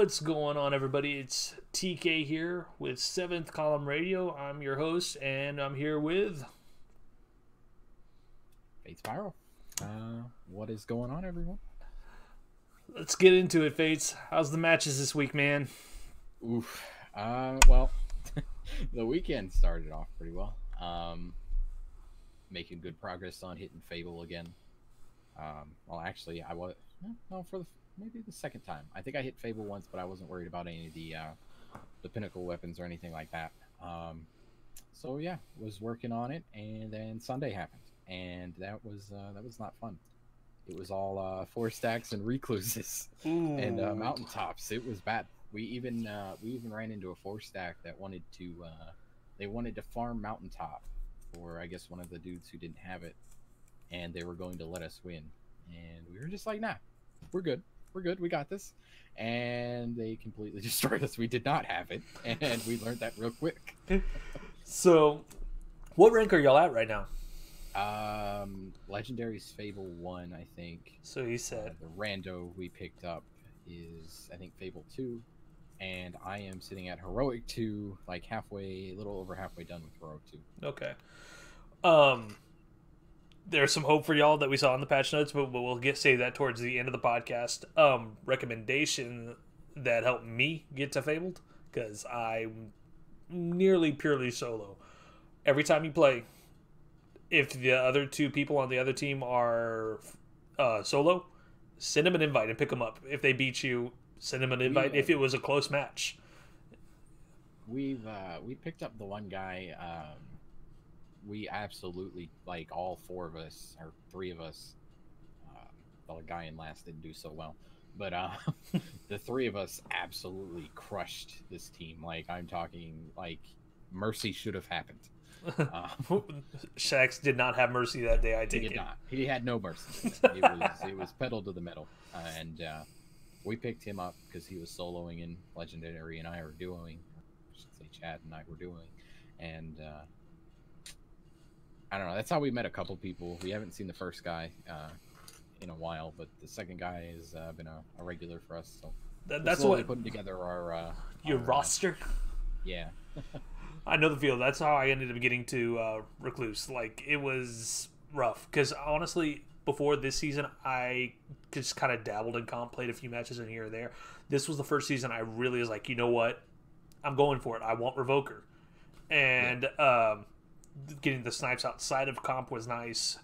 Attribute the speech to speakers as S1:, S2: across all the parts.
S1: What's going on, everybody? It's TK here with 7th Column Radio. I'm your host, and I'm here with...
S2: Fate Spiral. What is going on, everyone?
S1: Let's get into it, Fates. How's the matches this week, man?
S2: Oof. Well, the weekend started off pretty well. Making good progress on hitting Fable again. Well, actually, I was... No, for maybe the second time. I think I hit Fable once, but I wasn't worried about any of the pinnacle weapons or anything like that. So yeah, was working on it, and then Sunday happened, and that was not fun. It was all 4 stacks and recluses and mountaintops. It was bad. We even ran into a 4 stack that wanted to farm mountaintop for, I guess, one of the dudes who didn't have it, and they were going to let us win, and we were just like, nah, we're good. We're good. We got this. And they completely destroyed us. We did not have it. And we learned that real quick.
S1: So, what rank are y'all at right now?
S2: Legendary's Fable 1, I think.
S1: So he said.
S2: The rando we picked up is, I think, Fable 2. And I am sitting at Heroic 2, like a little over halfway done with Heroic 2.
S1: Okay. There's some hope for y'all that we saw in the patch notes, but we'll say that towards the end of the podcast. Recommendation that helped me get to Fabled, because I'm nearly purely solo. Every time you play, if the other 2 people on the other team are solo, send them an invite and pick them up. If they beat you, send them an invite if it was a close match.
S2: We picked up the one guy... we absolutely, like, all 4 of us, or 3 of us, the guy in last didn't do so well, but the 3 of us absolutely crushed this team. Like, I'm talking, like, mercy should have happened.
S1: Shax did not have mercy that day, I take it.
S2: He did not. He had no mercy. It was pedal to the metal. And we picked him up because he was soloing in Legendary, and I were duoing. I should say Chad and I were duoing. And... I don't know. That's how we met a couple people. We haven't seen the first guy in a while, but the second guy has been a regular for us. So
S1: that's what
S2: putting together our
S1: roster.
S2: Yeah,
S1: I know the feel. That's how I ended up getting to Recluse. Like, it was rough because honestly, before this season, I just kind of dabbled in comp, played a few matches in here or there. This was the first season I really was like, you know what, I'm going for it. I want Revoker, and getting the snipes outside of comp was nice.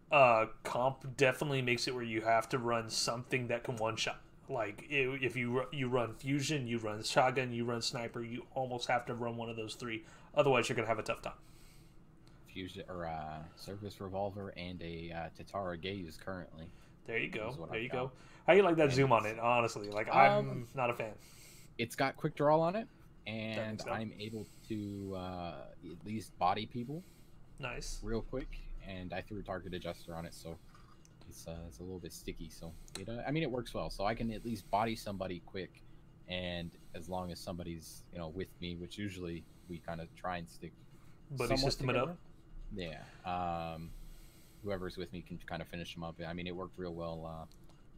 S1: Comp definitely makes it where you have to run something that can one-shot. Like, if you run fusion, you run shotgun, you run sniper, you almost have to run one of those 3. Otherwise, you're going to have a tough time.
S2: Fusion, or service revolver, and a Tatara gaze currently.
S1: There you go. There you go. How you like that zoom on it, honestly? Like, I'm not a fan.
S2: It's got quick draw on it. And I'm able to at least body people,
S1: nice,
S2: real quick. And I threw a target adjuster on it, so it's a little bit sticky. So it works well. So I can at least body somebody quick, and as long as somebody's with me, which usually we kind of try and stick.
S1: Buddy system
S2: together.
S1: It up.
S2: Yeah. Whoever's with me can kind of finish them up. I mean, it worked real well.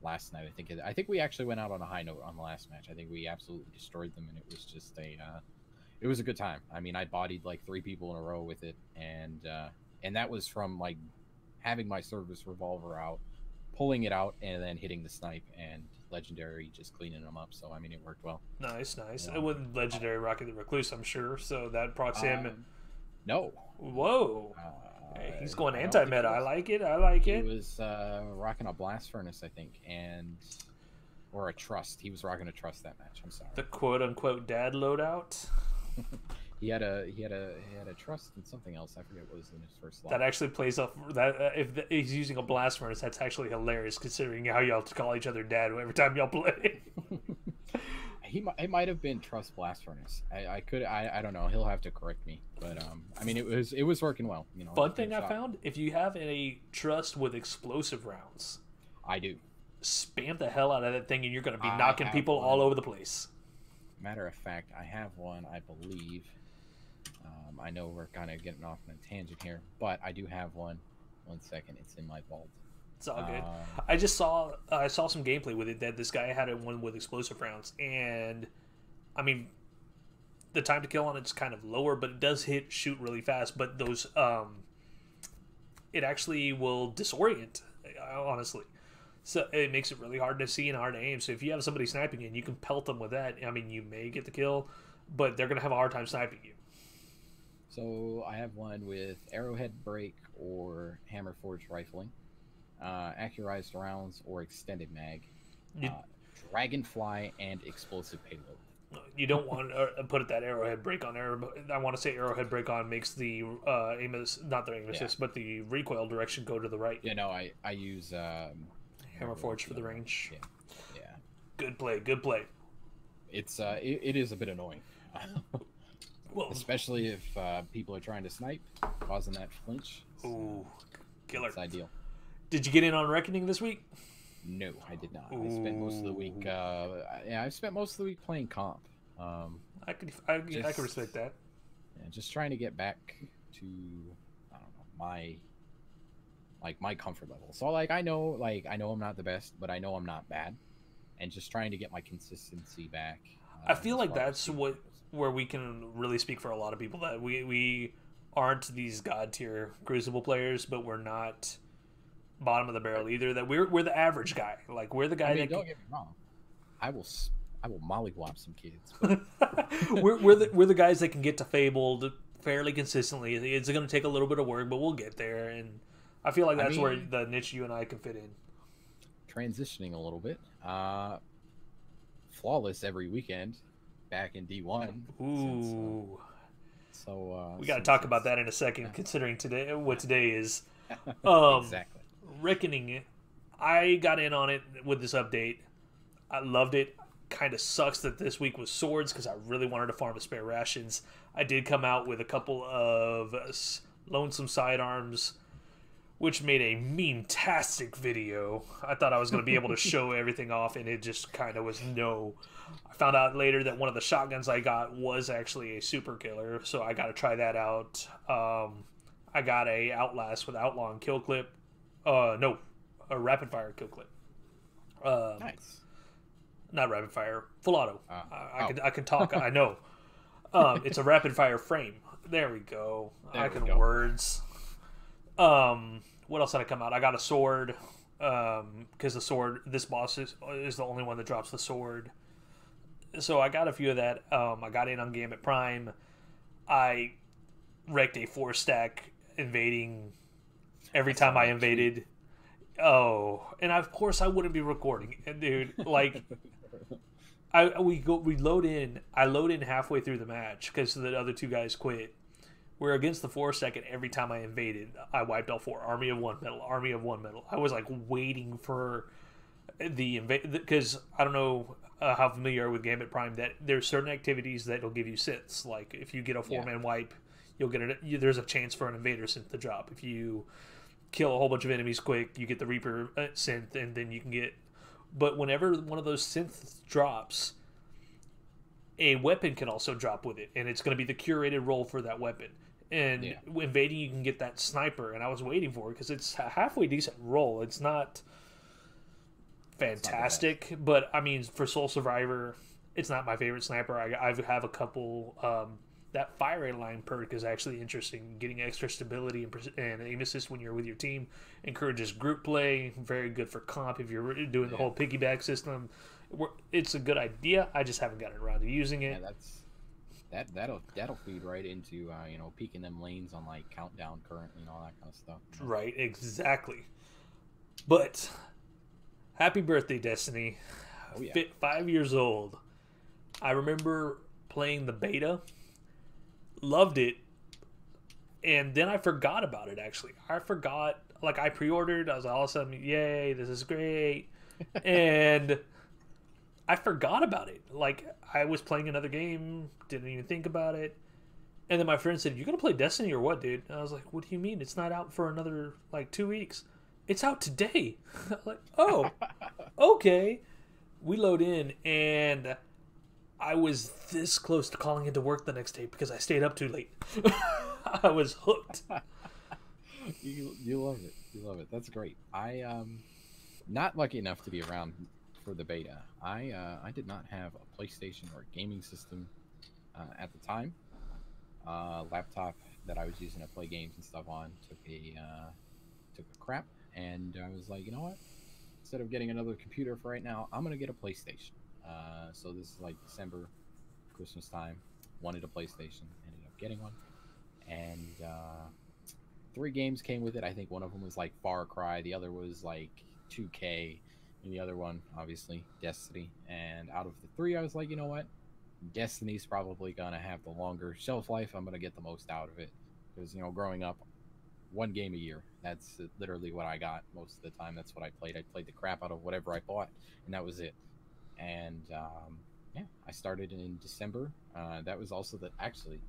S2: Last night, I think we actually went out on a high note on the last match. I think we absolutely destroyed them, and it was just it was a good time. I mean, I bodied like 3 people in a row with it, and that was from like having my service revolver out, pulling it out, and then hitting the snipe, and Legendary just cleaning them up. So I mean, it worked well.
S1: Nice. It wasn't Legendary rocking the Recluse, I'm sure. So that procs him.
S2: No.
S1: Whoa. Hey, he's going anti-meta. I like it.
S2: He was rocking a blast furnace, I think, or a trust. He was rocking a trust that match. I'm sorry.
S1: The quote-unquote dad loadout.
S2: he had a trust and something else. I forget what was in his first slot.
S1: That actually plays off that. If he's using a blast furnace, that's actually hilarious considering how y'all call each other dad every time y'all play.
S2: It might have been Trust Blast Furnace. I don't know. He'll have to correct me. But I mean, it was working well.
S1: Fun thing I found: if you have a Trust with explosive rounds,
S2: I do.
S1: Spam the hell out of that thing, and you're going to be knocking people all over the place.
S2: Matter of fact, I have one. I believe. I know we're kind of getting off on a tangent here, but I do have one. 1 second, it's in my vault.
S1: It's all good.
S2: Uh,
S1: I saw some gameplay with it that this guy had one with explosive rounds, and I mean the time to kill on it's kind of lower, but it does shoot really fast. But those it actually will disorient, honestly. So it makes it really hard to see and hard to aim. So if you have somebody sniping and you can pelt them with that, I mean, you may get the kill, but they're gonna have a hard time sniping you.
S2: so I have one with arrowhead break or hammer forged rifling, accurized rounds or extended mag,
S1: You,
S2: dragonfly and explosive payload.
S1: you don't want to put that arrowhead break on there. I want to say arrowhead break on makes the not the aim assist, but the recoil direction go to the right.
S2: You know, I use
S1: Hammer forge for the range.
S2: Yeah.
S1: Good play. Good play.
S2: It's it is a bit annoying.
S1: Well,
S2: Especially if people are trying to snipe, causing that flinch.
S1: ooh, killer.
S2: It's ideal.
S1: Did you get in on Reckoning this week?
S2: No, I did not. I spent most of the week. I spent most of the week playing comp.
S1: I could respect that.
S2: Yeah, just trying to get back to I don't know my comfort level. So I know I'm not the best, but I know I'm not bad, and just trying to get my consistency back.
S1: I feel
S2: as
S1: like
S2: far as
S1: that's where we can really speak for a lot of people, that we aren't these god tier Crucible players, but we're not bottom of the barrel either. That we're the average guy. Like we're the guy that
S2: don't get me wrong. I will mollywop some kids. But...
S1: we're the guys that can get to Fabled fairly consistently. It's going to take a little bit of work, but we'll get there. And I feel like that's where the niche you and I can fit in.
S2: Transitioning a little bit, flawless every weekend, back in D1.
S1: Ooh.
S2: So
S1: we got to talk about that in a second, considering today is.
S2: Exactly.
S1: Reckoning, I got in on it with this update. I loved it. Kind of sucks that this week was swords because I really wanted to farm the spare rations. I did come out with a couple of lonesome sidearms, which made a meme-tastic video. I thought I was going to be able to show everything off, and it just kind of was no. I found out later that one of the shotguns I got was actually a super killer, so I got to try that out. I got a Outlast with Outlaw and kill clip. No, a rapid fire kill clip.
S2: Nice.
S1: Not rapid fire, full auto. I can talk. I know. It's a rapid fire frame. There we go. Words. What else did I come out? I got a sword. Because the sword, this boss is the only one that drops the sword. So I got a few of that. I got in on Gambit Prime. I wrecked a 4-stack invading every time I invaded. Oh, and of course I wouldn't be recording, dude. Like, we load in. I load in halfway through the match because the other two guys quit. We're against the 4-stack, and every time I invaded, I wiped all 4. Army of 1 medal. Army of 1 medal. I was like waiting for the invade because I don't know how familiar you are with Gambit Prime. That there's certain activities that will give you synths. Like if you get a 4-man wipe, you'll get it. There's a chance for an invader synth to drop. If you kill a whole bunch of enemies quick, you get the Reaper synth, and then you can get. But whenever one of those synths drops, a weapon can also drop with it, and it's going to be the curated role for that weapon. And invading, you can get that sniper, and I was waiting for it because it's a halfway decent roll. It's not fantastic, but I mean, for Soul Survivor, it's not my favorite sniper. I have a couple. That fire line perk is actually interesting. Getting extra stability and aim assist when you're with your team encourages group play. Very good for comp if you're doing the whole piggyback system. It's a good idea. I just haven't gotten around to using it.
S2: Yeah, that'll feed right into peeking them lanes on like countdown current and all that kind of stuff.
S1: Right, exactly. But happy birthday, Destiny!
S2: Oh, yeah.
S1: 5 years old. I remember playing the beta. Loved it, and then I forgot about it. Actually, I forgot. Like I pre-ordered. I was all of a sudden, yay! This is great, and I forgot about it. Like I was playing another game, didn't even think about it, and then my friend said, "You're gonna play Destiny or what, dude?" And I was like, "What do you mean? It's not out for another like 2 weeks. It's out today." I was like, "Oh, okay." We load in and. I was this close to calling into work the next day because I stayed up too late. I was hooked.
S2: You love it. You love it. That's great. I not lucky enough to be around for the beta. I did not have a PlayStation or a gaming system at the time. Laptop that I was using to play games and stuff on took a crap, and I was like, you know what? Instead of getting another computer for right now, I'm gonna get a PlayStation. So this is like December, Christmas time. Wanted a PlayStation, ended up getting one, and 3 games came with it. I think one of them was like Far Cry, the other was like 2K, and the other one, obviously, Destiny. And out of the 3, I was like, you know what? Destiny's probably gonna have the longer shelf life. I'm gonna get the most out of it because growing up, 1 game a year. That's literally what I got most of the time. That's what I played. I played the crap out of whatever I bought, and that was it. And yeah, I started in December. That was also actually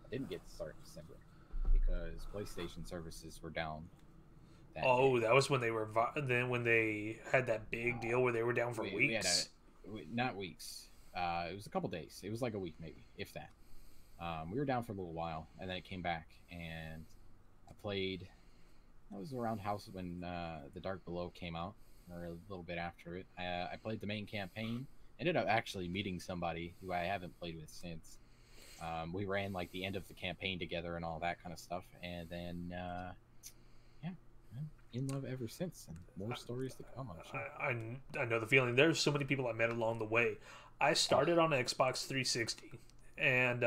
S2: I didn't get to start in December because PlayStation services were down.
S1: Oh, that was when they were then when they had that big deal where they were down for weeks.
S2: Not weeks. It was a couple days. It was like a week maybe, if that. We were down for a little while, and then it came back, and I played. That was around house when the Dark Below came out, or a little bit after it. I played the main campaign. Ended up actually meeting somebody who I haven't played with since. We ran like the end of the campaign together and all that kind of stuff, and then yeah, in love ever since, and more stories to come. I'm sure.
S1: I know the feeling. There's so many people I met along the way. I started on Xbox 360, and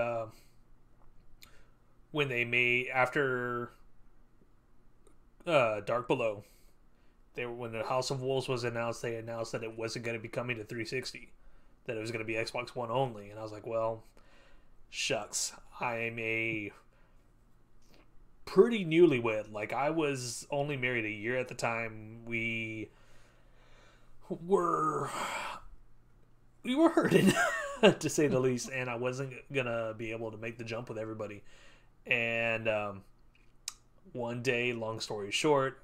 S1: when they made after Dark Below, when the House of Wolves was announced, they announced that it wasn't going to be coming to 360, that it was going to be Xbox One only, and I was like, well, shucks, I'm a pretty newlywed. Like, I was only married a year at the time. We were hurting to say the least, and I wasn't gonna be able to make the jump with everybody. And one day, long story short,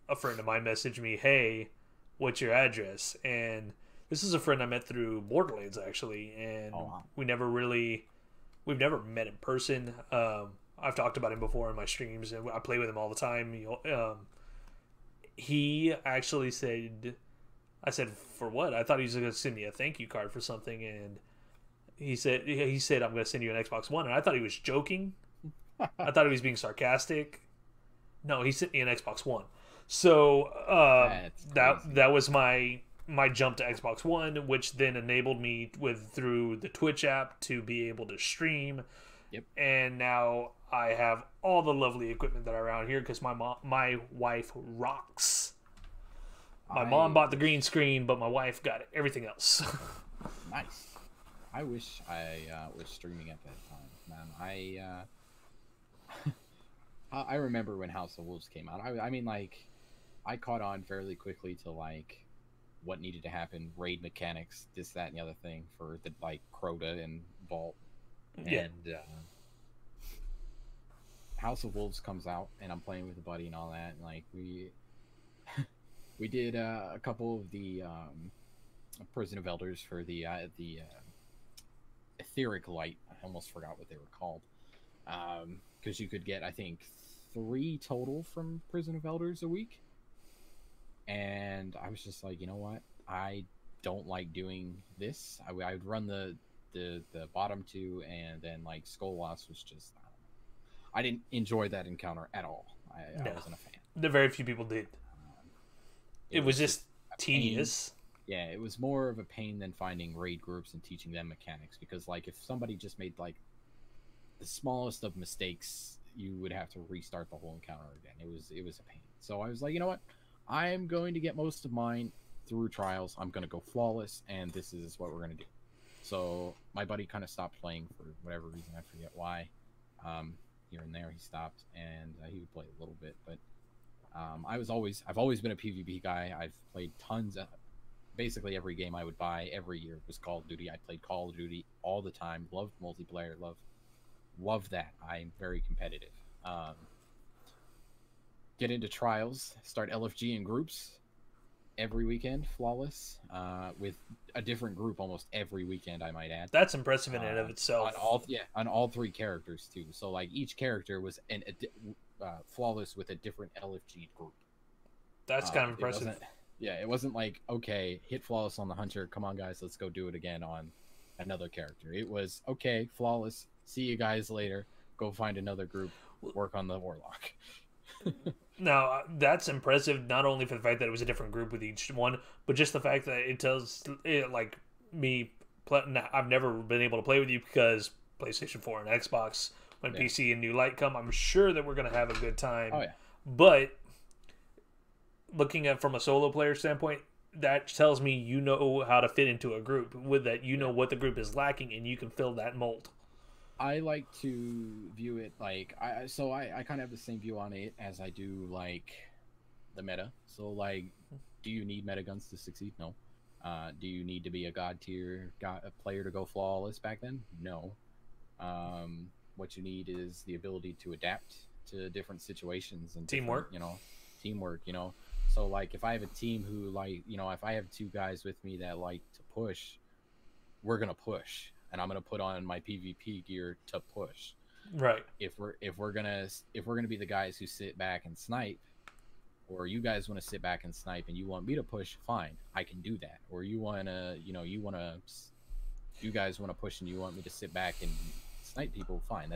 S1: a friend of mine messaged me, hey, what's your address? And this is a friend I met through Borderlands, actually, and we've never met in person. I've talked about him before in my streams, and I play with him all the time. He actually said, I said, for what? I thought he was going to send me a thank you card for something, and he said I'm going to send you an Xbox One, and I thought he was joking. I thought he was being sarcastic. No, he sent me an Xbox One. So that was my jump to Xbox One, which then enabled me through the Twitch app to be able to stream.
S2: Yep.
S1: And now I have all the lovely equipment that are around here because my wife rocks. My mom bought the green screen, but my wife got everything else.
S2: Nice. I wish I was streaming at that time, man. I remember when House of Wolves came out. I mean, like, I caught on fairly quickly to like what needed to happen, raid mechanics, this, that, and the other thing for the like Crota and Vault.
S1: Yeah.
S2: And House of Wolves comes out, and I'm playing with a buddy and all that. And like we did a couple of the Prison of Elders for the Etheric Light. I almost forgot what they were called. Because you could get, I think, 3 total from Prison of Elders a week. And I was just like, you know what? I don't like doing this. I would run the bottom 2, and then like Skull Wasp was just, I didn't enjoy that encounter at all. I wasn't a fan.
S1: The very few people did. It was just tedious.
S2: Yeah, it was more of a pain than finding raid groups and teaching them mechanics, because like if somebody just made like the smallest of mistakes, you would have to restart the whole encounter again. It was a pain. So I was like, you know what? I'm going to get most of mine through trials. I'm going to go flawless, and this is what we're going to do. So my buddy kind of stopped playing for whatever reason. I forget why. Here and there he stopped, and he would play a little bit. But I've always been a PvP guy. I've played tons of, basically every game I would buy every year was Call of Duty. I played Call of Duty all the time. Loved multiplayer. Love that. I'm very competitive. Get into trials, start LFG in groups every weekend, flawless, with a different group almost every weekend, I might add.
S1: That's impressive in and of itself.
S2: On all 3 characters too. So like each character was flawless with a different LFG group.
S1: That's kind of impressive.
S2: It wasn't like, okay, hit flawless on the hunter. Come on, guys, let's go do it again on another character. It was, okay, flawless. See you guys later. Go find another group. Work on the warlock.
S1: Now, that's impressive, not only for the fact that it was a different group with each one, but just the fact that it tells it, like, me, I've never been able to play with you because PlayStation 4 and Xbox, when PC and New Light come, I'm sure that we're going to have a good time.
S2: Oh, yeah.
S1: But looking at from a solo player standpoint, that tells me you know how to fit into a group. With that, you know what the group is lacking, and you can fill that mold.
S2: I like to view it like I kind of have the same view on it as I do like the meta. So like, do you need meta guns to succeed? No. Do you need to be a god tier player to go flawless back then? No. What you need is the ability to adapt to different situations and
S1: teamwork.
S2: Teamwork. So like, if I have a team who like, if I have two guys with me that like to push, we're gonna push. And I'm gonna put on my PvP gear to push.
S1: Right.
S2: If we're gonna be the guys who sit back and snipe, or you guys want to sit back and snipe and you want me to push, fine, I can do that. Or you guys want to push and you want me to sit back and snipe people, fine.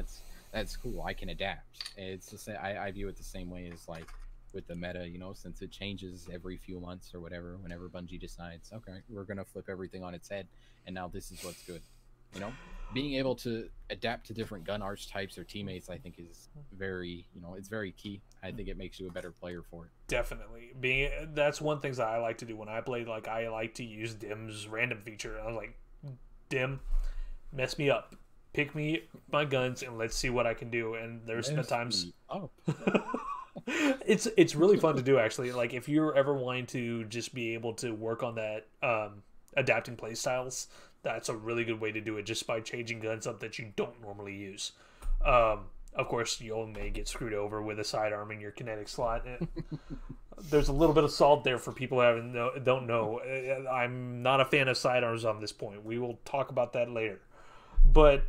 S2: That's cool. I can adapt. It's just I view it the same way as like with the meta, since it changes every few months or whatever. Whenever Bungie decides, okay, we're gonna flip everything on its head, and now this is what's good. Being able to adapt to different gun archetypes or teammates, I think is very, it's very key. I think it makes you a better player for it.
S1: Definitely. That's one thing that I like to do when I play. Like, I like to use Dim's random feature. I was like, Dim, mess me up. Pick me my guns and let's see what I can do. And there's been times. It's really fun to do, actually. Like, if you're ever wanting to just be able to work on that adapting play styles, that's a really good way to do it, just by changing guns up that you don't normally use. Of course, you may get screwed over with a sidearm in your kinetic slot. There's a little bit of salt there for people who don't know. I'm not a fan of sidearms on this point. We will talk about that later. But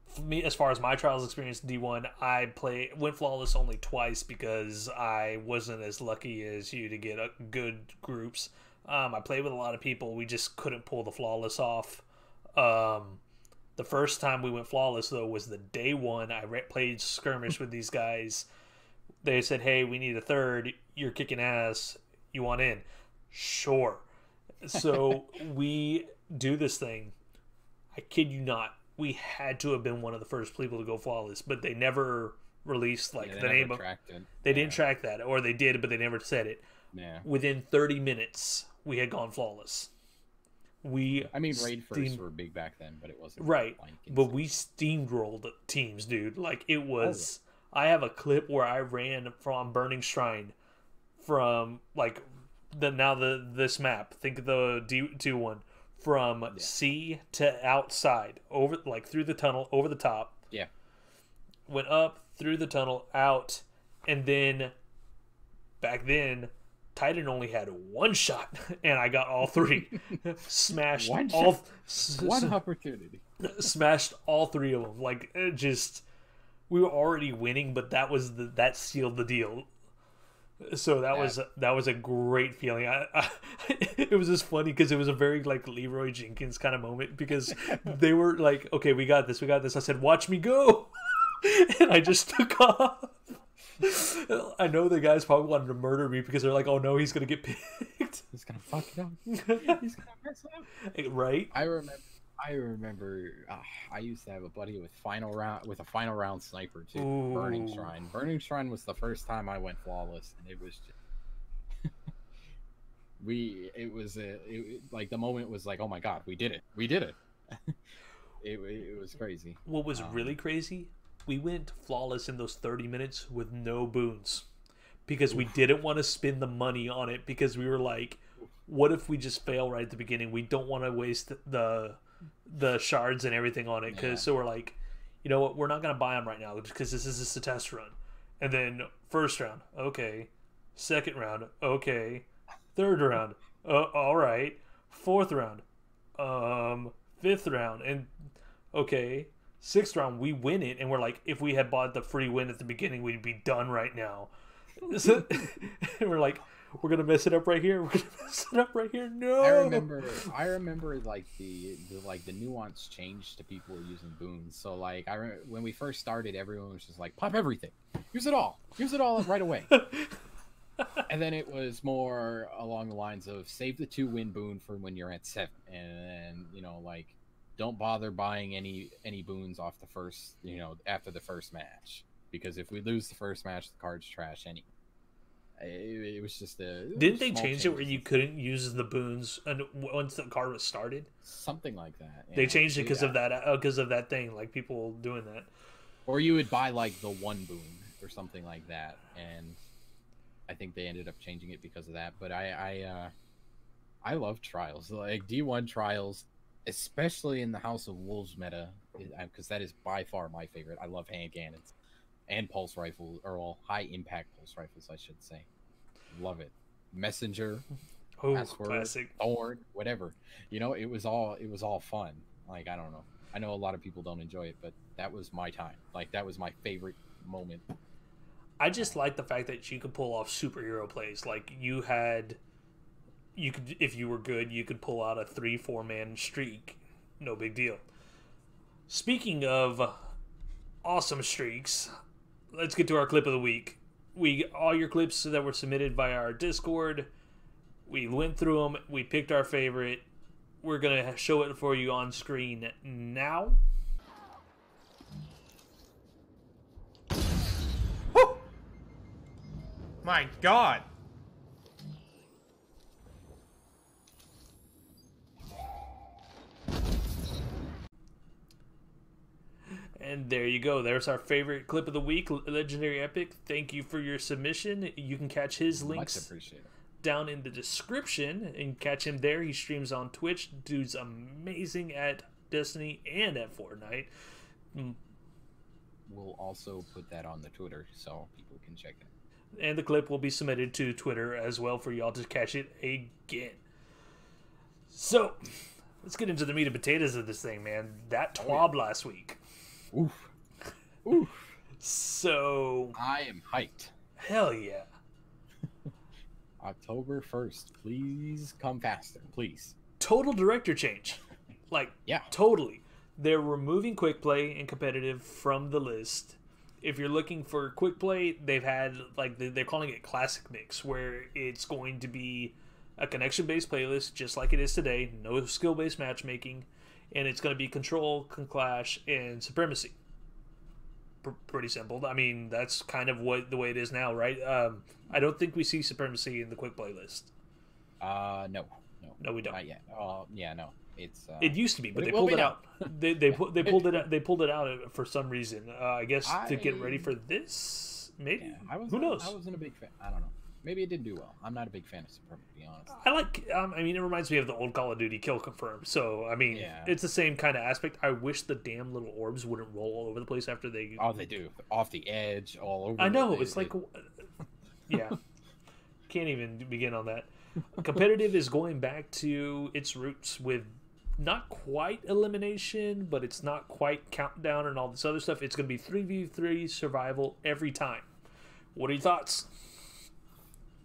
S1: for me, as far as my trials experience in D1, I went flawless only twice because I wasn't as lucky as you to get good groups. I played with a lot of people. We just couldn't pull the flawless off. The first time we went flawless, though, was the day one. I played skirmish with these guys. They said, hey, we need a third. You're kicking ass. You want in? Sure. So we do this thing. I kid you not. We had to have been one of the first people to go flawless, but they never released the name of it. They didn't track that, or they did, but they never said it.
S2: Yeah.
S1: Within 30 minutes, we had gone flawless.
S2: Raid first were big back then, but it wasn't
S1: right. But we steamrolled teams, dude. Like, it was. Oh. I have a clip where I ran from Burning Shrine from like this map. Think of the D2 one from sea to outside, over through the tunnel, over the top.
S2: Yeah.
S1: Went up through the tunnel, out, and then back then, Titan only had one shot, and I got all three. Smashed
S2: one opportunity.
S1: Smashed all three of them. Like, we were already winning, but that sealed the deal. So that was a great feeling. It was just funny because it was a very like Leroy Jenkins kind of moment, because they were like, "Okay, we got this. I said, "Watch me go," and I just took off. I know the guys probably wanted to murder me because they're like, "Oh no, he's gonna get picked.
S2: He's gonna fuck it up. He's gonna mess it up."
S1: Right?
S2: I remember. I used to have a buddy with a final round sniper too.
S1: Ooh.
S2: Burning Shrine. Burning Shrine was the first time I went flawless, and it was just like the moment was like, oh my god, we did it. It was crazy.
S1: What was really crazy? We went flawless in those 30 minutes with no boons, because we didn't want to spend the money on it, because we were like, what if we just fail right at the beginning? We don't want to waste the shards and everything on it. So we're like, you know what? We're not going to buy them right now because this is just a test run. And then first round, okay. Second round, okay. Third round, all right. Fourth round, fifth round, and okay. Sixth round, we win it, and we're like, if we had bought the free win at the beginning, we'd be done right now. So, and we're like, we're gonna mess it up right here. We're gonna mess it up right here. No.
S2: I remember like the nuance changed to people using boons. So like when we first started, everyone was just like, pop everything, use it all right away. And then it was more along the lines of save the 2-win boon for when you're at 7, and like don't bother buying any boons off the first, after the first match, because if we lose the first match, the card's trash anyway. It was just
S1: Didn't they change it where you couldn't use the boons once the card was started?
S2: Something like that.
S1: They changed it because of that thing, like people doing that.
S2: Or you would buy like the 1 boon or something like that, and I think they ended up changing it because of that. But I love trials, like D1 trials, especially in the House of Wolves meta, because that is by far my favorite. I love hand cannons and pulse rifles, or all high impact pulse rifles, I should say. Love it. Messenger, password,
S1: classic.
S2: Thorn, whatever. It was all fun. Like, I don't know. I know a lot of people don't enjoy it, but that was my time. Like, that was my favorite moment.
S1: I just like the fact that you could pull off superhero plays. Like you could, if you were good, you could pull out a 3-4 man streak. No big deal. Speaking of awesome streaks, let's get to our clip of the week. All your clips that were submitted via our Discord, we went through them. We picked our favorite. We're gonna show it for you on screen now.
S3: Woo! My God.
S1: And there you go. There's our favorite clip of the week, Legendary Epic. Thank you for your submission. You can catch his links down in the description and catch him there. He streams on Twitch. Dude's amazing at Destiny and at Fortnite.
S2: We'll also put that on the Twitter so people can check it.
S1: And the clip will be submitted to Twitter as well for y'all to catch it again. So, let's get into the meat and potatoes of this thing, man. That TWAB last week.
S2: Oof. Oof.
S1: So...
S2: I am hyped.
S1: Hell yeah.
S2: October 1st. Please come faster. Please.
S1: Total director change. Like,
S2: yeah.
S1: Totally. They're removing quick play and competitive from the list. If you're looking for quick play, they've had, like, they're calling it Classic Mix, where it's going to be a connection-based playlist, just like it is today, no skill-based matchmaking, and it's going to be Control, Clash, and Supremacy. Pretty simple. I mean, that's kind of the way it is now, right? I don't think we see Supremacy in the quick play list.
S2: No,
S1: we don't.
S2: Not yet. Yeah, no. It's
S1: it used to be, but they pulled it out. They pulled it out. They pulled it out for some reason. I guess to get ready for this. Maybe.
S2: Yeah,
S1: who knows?
S2: I wasn't a big fan. I don't know. Maybe it didn't do well. I'm not a big fan of Supremacy, to be honest.
S1: I like. I mean, it reminds me of the old Call of Duty Kill Confirm. So I mean, It's the same kind of aspect. I wish the damn little orbs wouldn't roll all over the place after they.
S2: Oh, they do. Off the edge, all over.
S1: I know. It's like, yeah. Can't even begin on that. Competitive is going back to its roots with not quite elimination, but it's not quite countdown and all this other stuff. It's going to be 3v3 survival every time. What are your thoughts?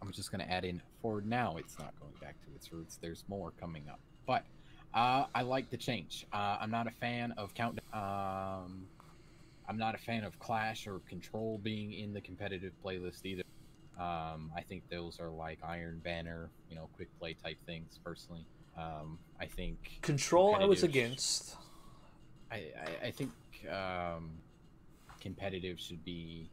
S2: I'm just going to add in, for now, it's not going back to its roots. There's more coming up. But I like the change. I'm not a fan of countdown. I'm not a fan of Clash or Control being in the competitive playlist either. I think those are like Iron Banner, quick play type things, personally. I think
S1: Control I was against.
S2: I think competitive should be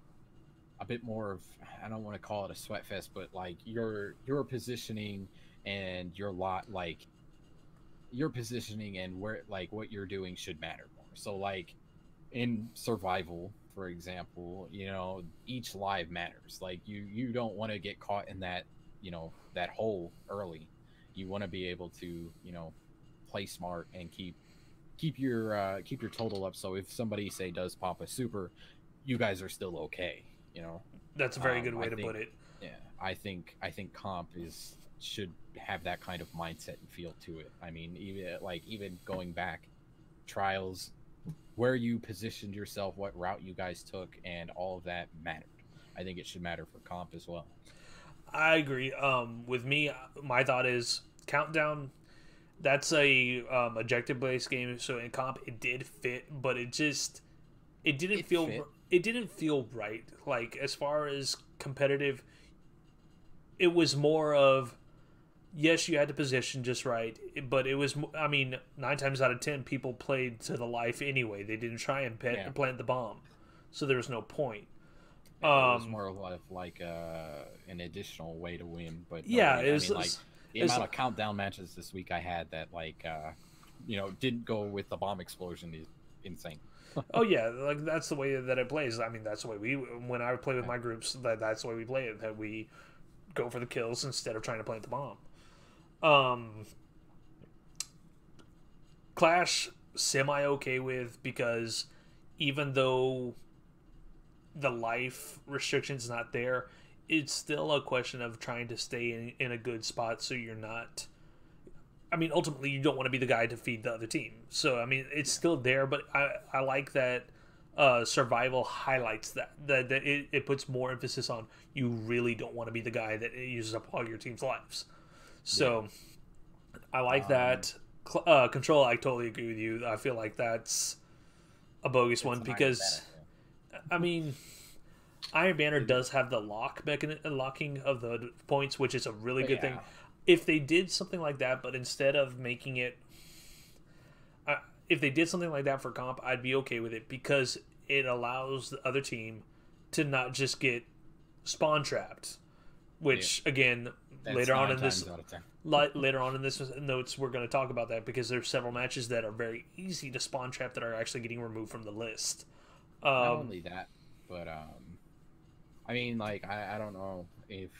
S2: a bit more of, I don't want to call it a sweat fest, but like your positioning and your positioning and where, like, what you're doing should matter more. So like in survival, for example, each live matters. Like you don't want to get caught in that, that hole early. You want to be able to, play smart and keep your total up. So if somebody, say, does pop a super, you guys are still okay.
S1: That's a very good way to put it.
S2: Yeah, I think comp should have that kind of mindset and feel to it. I mean, even going back, trials, where you positioned yourself, what route you guys took, and all of that mattered. I think it should matter for comp as well.
S1: I agree. With me, my thought is countdown. That's a objective based game, so in comp it did fit, but it didn't feel
S2: fit.
S1: it didn't feel right. Like as far as competitive, it was more of yes, you had to position just right, but it was. I mean, 9 times out of 10, people played to the life anyway. They didn't try and plant the bomb, so there was no point.
S2: It was more of like an additional way to win, but
S1: yeah,
S2: it was like the amount of countdown matches this week I had that didn't go with the bomb explosion is insane.
S1: Oh yeah, like that's the way that it plays. I mean, that's the way when I play with my groups, that's the way we play it. That we go for the kills instead of trying to plant the bomb. Clash semi okay with, because even though the life restriction's not there, it's still a question of trying to stay in a good spot so you're not. I mean, ultimately, you don't want to be the guy to feed the other team. So, I mean, it's still there, but I like that survival highlights that it puts more emphasis on you really don't want to be the guy that uses up all your team's lives. So, I like that. Control, I totally agree with you. I feel like that's a bogus one because, I mean, Iron Banner does have the locking of the points, which is a really good thing. If they did something like that, but instead of making it, if they did something like that for comp, I'd be okay with it because it allows the other team to not just get spawn trapped, which again later on in this notes we're going to talk about that because there's several matches that are very easy to spawn trap that are actually getting removed from the list.
S2: Not only that, but I mean, like I don't know if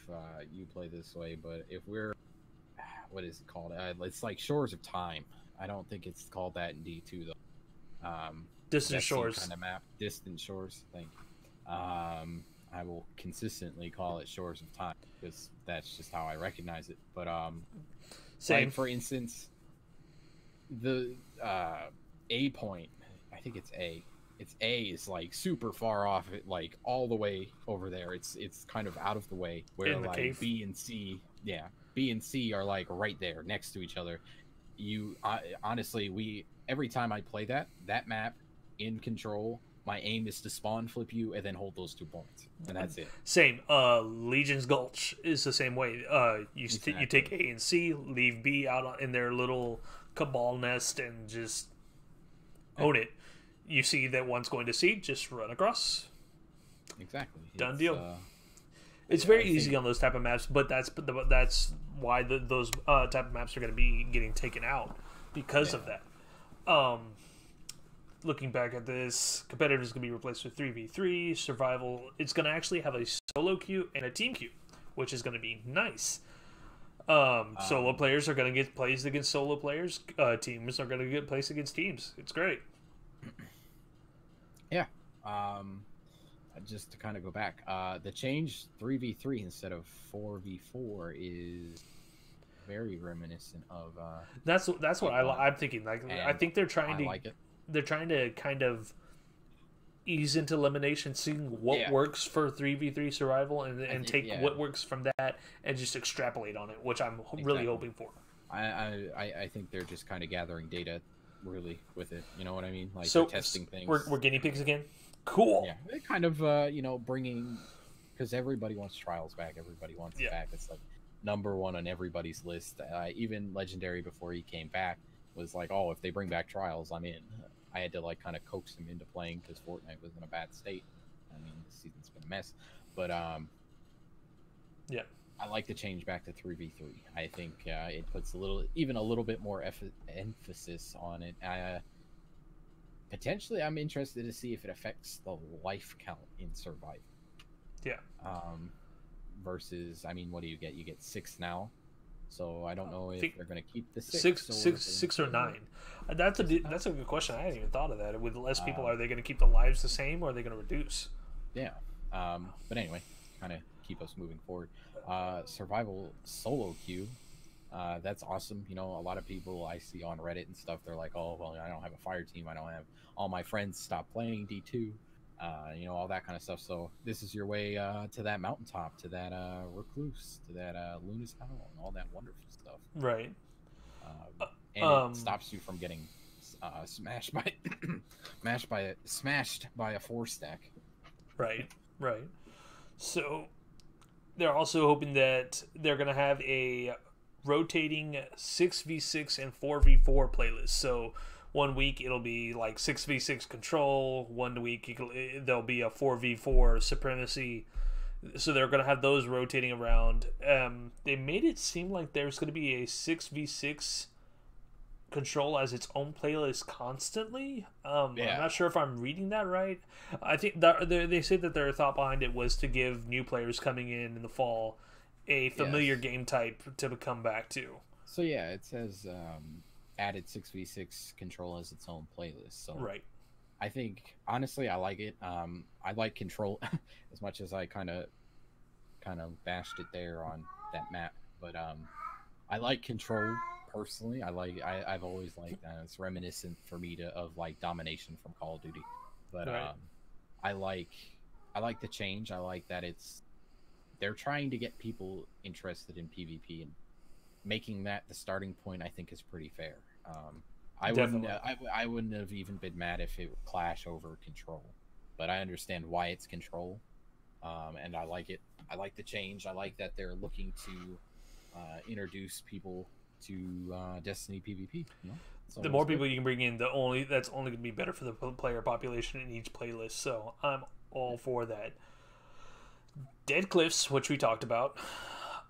S2: you play this way, but if we're what is it called? It's like Shores of Time. I don't think it's called that in D2 though.
S1: Distant Shores
S2: kind of map. Distant Shores. Thank you. I will consistently call it Shores of Time because that's just how I recognize it. But
S1: same.
S2: Like for instance, the A point. I think it's A. It's A is like super far off. It like all the way over there. It's kind of out of the way where like cave. B and C. Yeah. B and C are like right there next to each other. Honestly, every time I play that map in Control, my aim is to spawn flip you and then hold those 2 points, and that's it.
S1: Same. Legion's Gulch is the same way. You take A and C, leave B out in their little cabal nest, and just own it. You see that one's going to C, just run across.
S2: Exactly.
S1: Done deal. It's very easy on those type of maps, but that's why those type of maps are going to be getting taken out because of that. Looking back at this, competitive is going to be replaced with 3v3. Survival, it's going to actually have a solo queue and a team queue, which is going to be nice. Solo players are going to get plays against solo players. Teams are going to get plays against teams. It's great.
S2: Yeah. Just to kind of go back, the change 3v3 instead of 4v4 is very reminiscent of.
S1: That's what I'm thinking. Like I think they're trying to
S2: like it.
S1: They're trying to kind of ease into elimination, seeing what works for 3v3 survival, and take what works from that and just extrapolate on it, which I'm really hoping for.
S2: I think they're just kind of gathering data, really, with it. You know what I mean? Like
S1: so
S2: testing things.
S1: We're guinea pigs again. Cool.
S2: Yeah, it kind of bringing, because everybody wants trials back. Everybody wants it back. It's like #1 on everybody's list. Even Legendary before he came back was like, oh, if they bring back trials, I'm in. I had to like kind of coax him into playing because Fortnite was in a bad state. I mean, the season's been a mess, but
S1: yeah,
S2: I like to change back to 3v3. I think it puts a little bit more emphasis on it. Potentially, I'm interested to see if it affects the life count in Survival.
S1: Yeah.
S2: Versus, I mean, what do you get? You get 6 now. So I don't know if they're going to keep the
S1: 6 or 9. That's a good question. I hadn't even thought of that. With less people, are they going to keep the lives the same, or are they going to reduce?
S2: Yeah. But anyway, kind of keep us moving forward. Survival solo queue. That's awesome. You know, a lot of people I see on Reddit and stuff, they're like, "Oh, well, I don't have a fire team. I don't have all my friends stop playing D2." You know, all that kind of stuff. So this is your way to that mountaintop, to that recluse, to that Luna's Howl, and all that wonderful stuff.
S1: Right.
S2: And it stops you from getting smashed by smashed by a 4-stack.
S1: Right. Right. So they're also hoping that they're going to have a rotating 6v6 and 4v4 playlist. So one week it'll be like 6v6 control, one week there'll be a 4v4 supremacy. So they're going to have those rotating around. They made it seem like there's going to be a 6v6 control as its own playlist constantly. I'm not sure if I'm reading that right. I think that they say that their thought behind it was to give new players coming in the fall a familiar game type to come back to.
S2: So yeah, it says added 6v6 control as its own playlist. So
S1: right.
S2: I think honestly I like it. I like control as much as I kind of bashed it there on that map, but I like control personally. I've always liked that. It's reminiscent for me of like domination from Call of Duty, but
S1: right.
S2: I like the change. I like that they're trying to get people interested in PvP, and making that the starting point I think is pretty fair. I wouldn't have even been mad if it would clash over control, but I understand why it's control, and I like it. I like the change. I like that they're looking to introduce people to Destiny PvP. You know? So
S1: the more people you can bring in, that's only going to be better for the player population in each playlist. So I'm all for that. Dead Cliffs, which we talked about,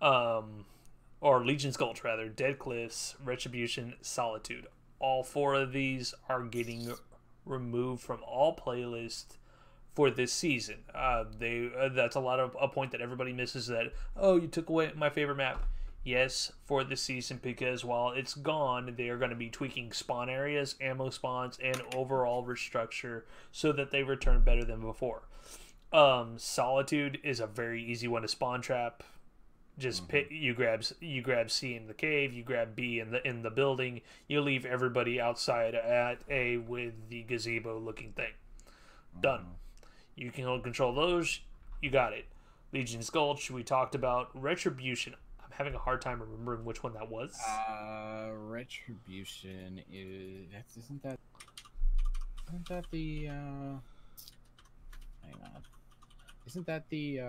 S1: or Legion's Gulch rather. Dead Cliffs, Retribution, Solitude. All 4 of these are getting removed from all playlists for this season. That's a point that everybody misses. That you took away my favorite map. Yes, for this season, because while it's gone, they are going to be tweaking spawn areas, ammo spawns, and overall restructure so that they return better than before. Solitude is a very easy one to spawn trap. Just you grab C in the cave, you grab B in the building, you leave everybody outside at A with the gazebo looking thing. Done. You can control those. You got it. Legion's Gulch, we talked about. Retribution, having a hard time remembering which one that was.
S2: Retribution isn't that the hang on. Isn't that the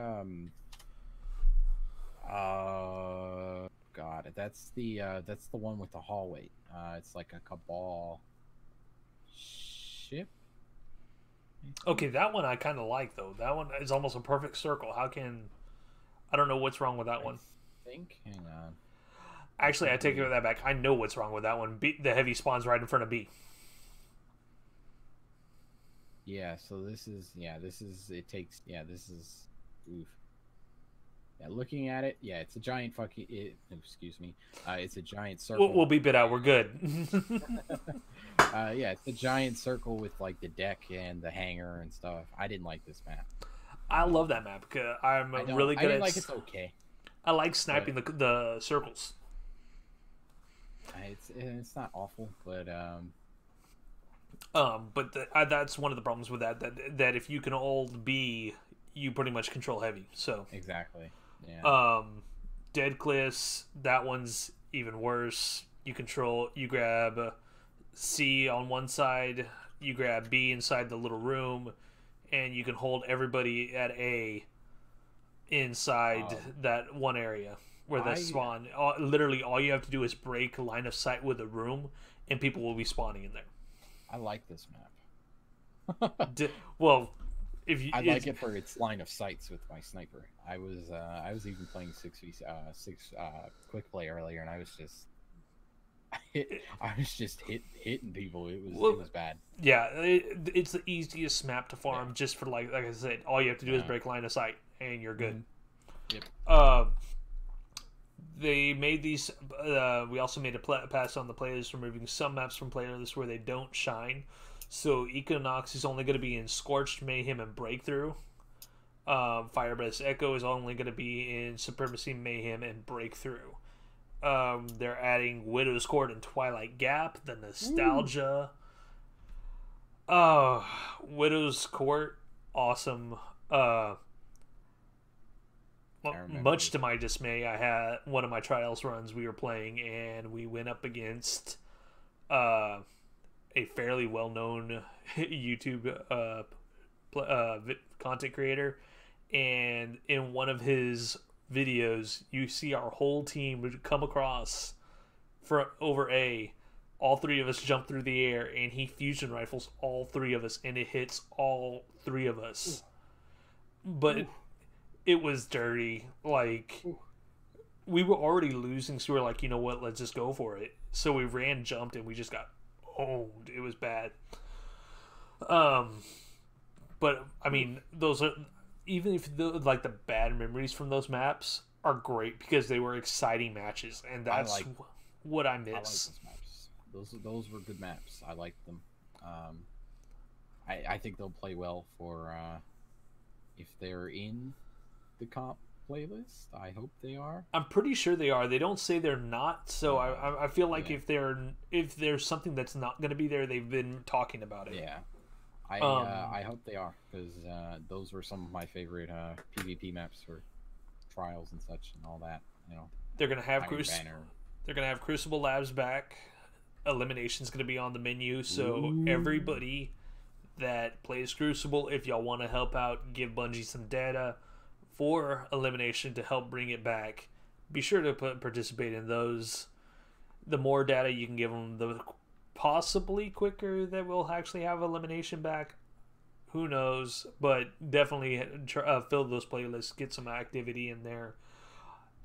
S2: God, that's the one with the hallway. It's like a Cabal ship.
S1: Okay, that one I kind of like though. That one is almost a perfect circle. I don't know what's wrong with that one.
S2: Hang on.
S1: Actually, I take that back. I know what's wrong with that one. The heavy spawns right in front of B.
S2: Yeah, so this is oof. Yeah, looking at it, yeah, it's a giant excuse me. It's a giant circle.
S1: We'll beep it out. We're good.
S2: Yeah, it's a giant circle with like the deck and the hangar and stuff. I didn't like this map.
S1: I love that map because I'm really good at.
S2: It's okay.
S1: I like sniping the circles.
S2: It's not awful, but
S1: that's one of the problems with that if you can hold B, you pretty much control heavy. So
S2: exactly. Yeah.
S1: Dead Cliffs, that one's even worse. You grab C on one side, you grab B inside the little room, and you can hold everybody at A inside that one area where they spawn. Literally, all you have to do is break line of sight with a room, and people will be spawning in there.
S2: I like this map. I like it for its line of sights with my sniper. I was even playing 6v6 quick play earlier, and I was just hitting people. It was bad.
S1: Yeah, it's the easiest map to farm. Just for like I said, all you have to do is break line of sight, and you're good.
S2: Yep.
S1: They made these. We also made a pass on the players, removing some maps from playlists where they don't shine. So Equinox is only going to be in Scorched, Mayhem, and Breakthrough. Firebreath's Echo is only going to be in Supremacy, Mayhem, and Breakthrough. They're adding Widow's Court and Twilight Gap, the nostalgia. Widow's Court, awesome. Much to my dismay, I had one of my trials runs we were playing, and we went up against a fairly well-known YouTube content creator, and in one of his videos, you see our whole team would come across for over A. All three of us jump through the air, and he fusion rifles all three of us, and it hits all three of us. But it was dirty. Like, we were already losing, so we were like, you know what, let's just go for it. So we ran, jumped, and we just got owned. It was bad. But I mean, those are, even if the bad memories from those maps are great because they were exciting matches, and that's what I miss.
S2: I like those maps. Those were good maps. I liked them. I think they'll play well for if they're in the comp playlist. I hope they are.
S1: I'm pretty sure they are. They don't say they're not, so I feel like if there's something that's not going to be there, they've been talking about it.
S2: Yeah. I hope they are, because those were some of my favorite PvP maps for trials and such and all that. You know,
S1: they're gonna have Crucible Labs back. Elimination's gonna be on the menu, so everybody that plays Crucible, if y'all want to help out, give Bungie some data for Elimination to help bring it back. Be sure to participate in those. The more data you can give them, the possibly quicker that we'll actually have Elimination back. Who knows? But definitely fill those playlists, get some activity in there.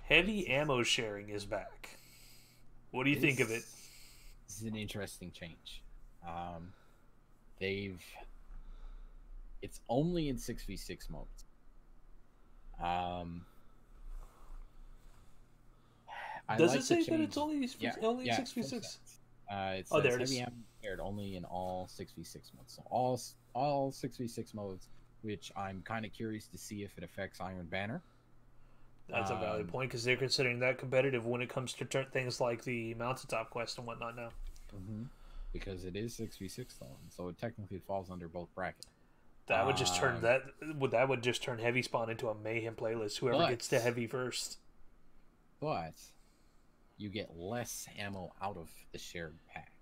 S1: Heavy ammo sharing is back. What do you think of it?
S2: This is an interesting change. It's only in 6v6 modes.
S1: Does it say that it's only 6v6?
S2: It says heavy ammo shared only in all 6v6 modes. So all 6v6 modes, which I'm kind of curious to see if it affects Iron Banner.
S1: That's a valid point, because they're considering that competitive when it comes to things like the mountaintop quest and whatnot now.
S2: Because it is 6v6 though, and so it technically falls under both brackets.
S1: That would just turn heavy spawn into a mayhem playlist. Whoever gets to heavy first.
S2: But you get less ammo out of the shared pack,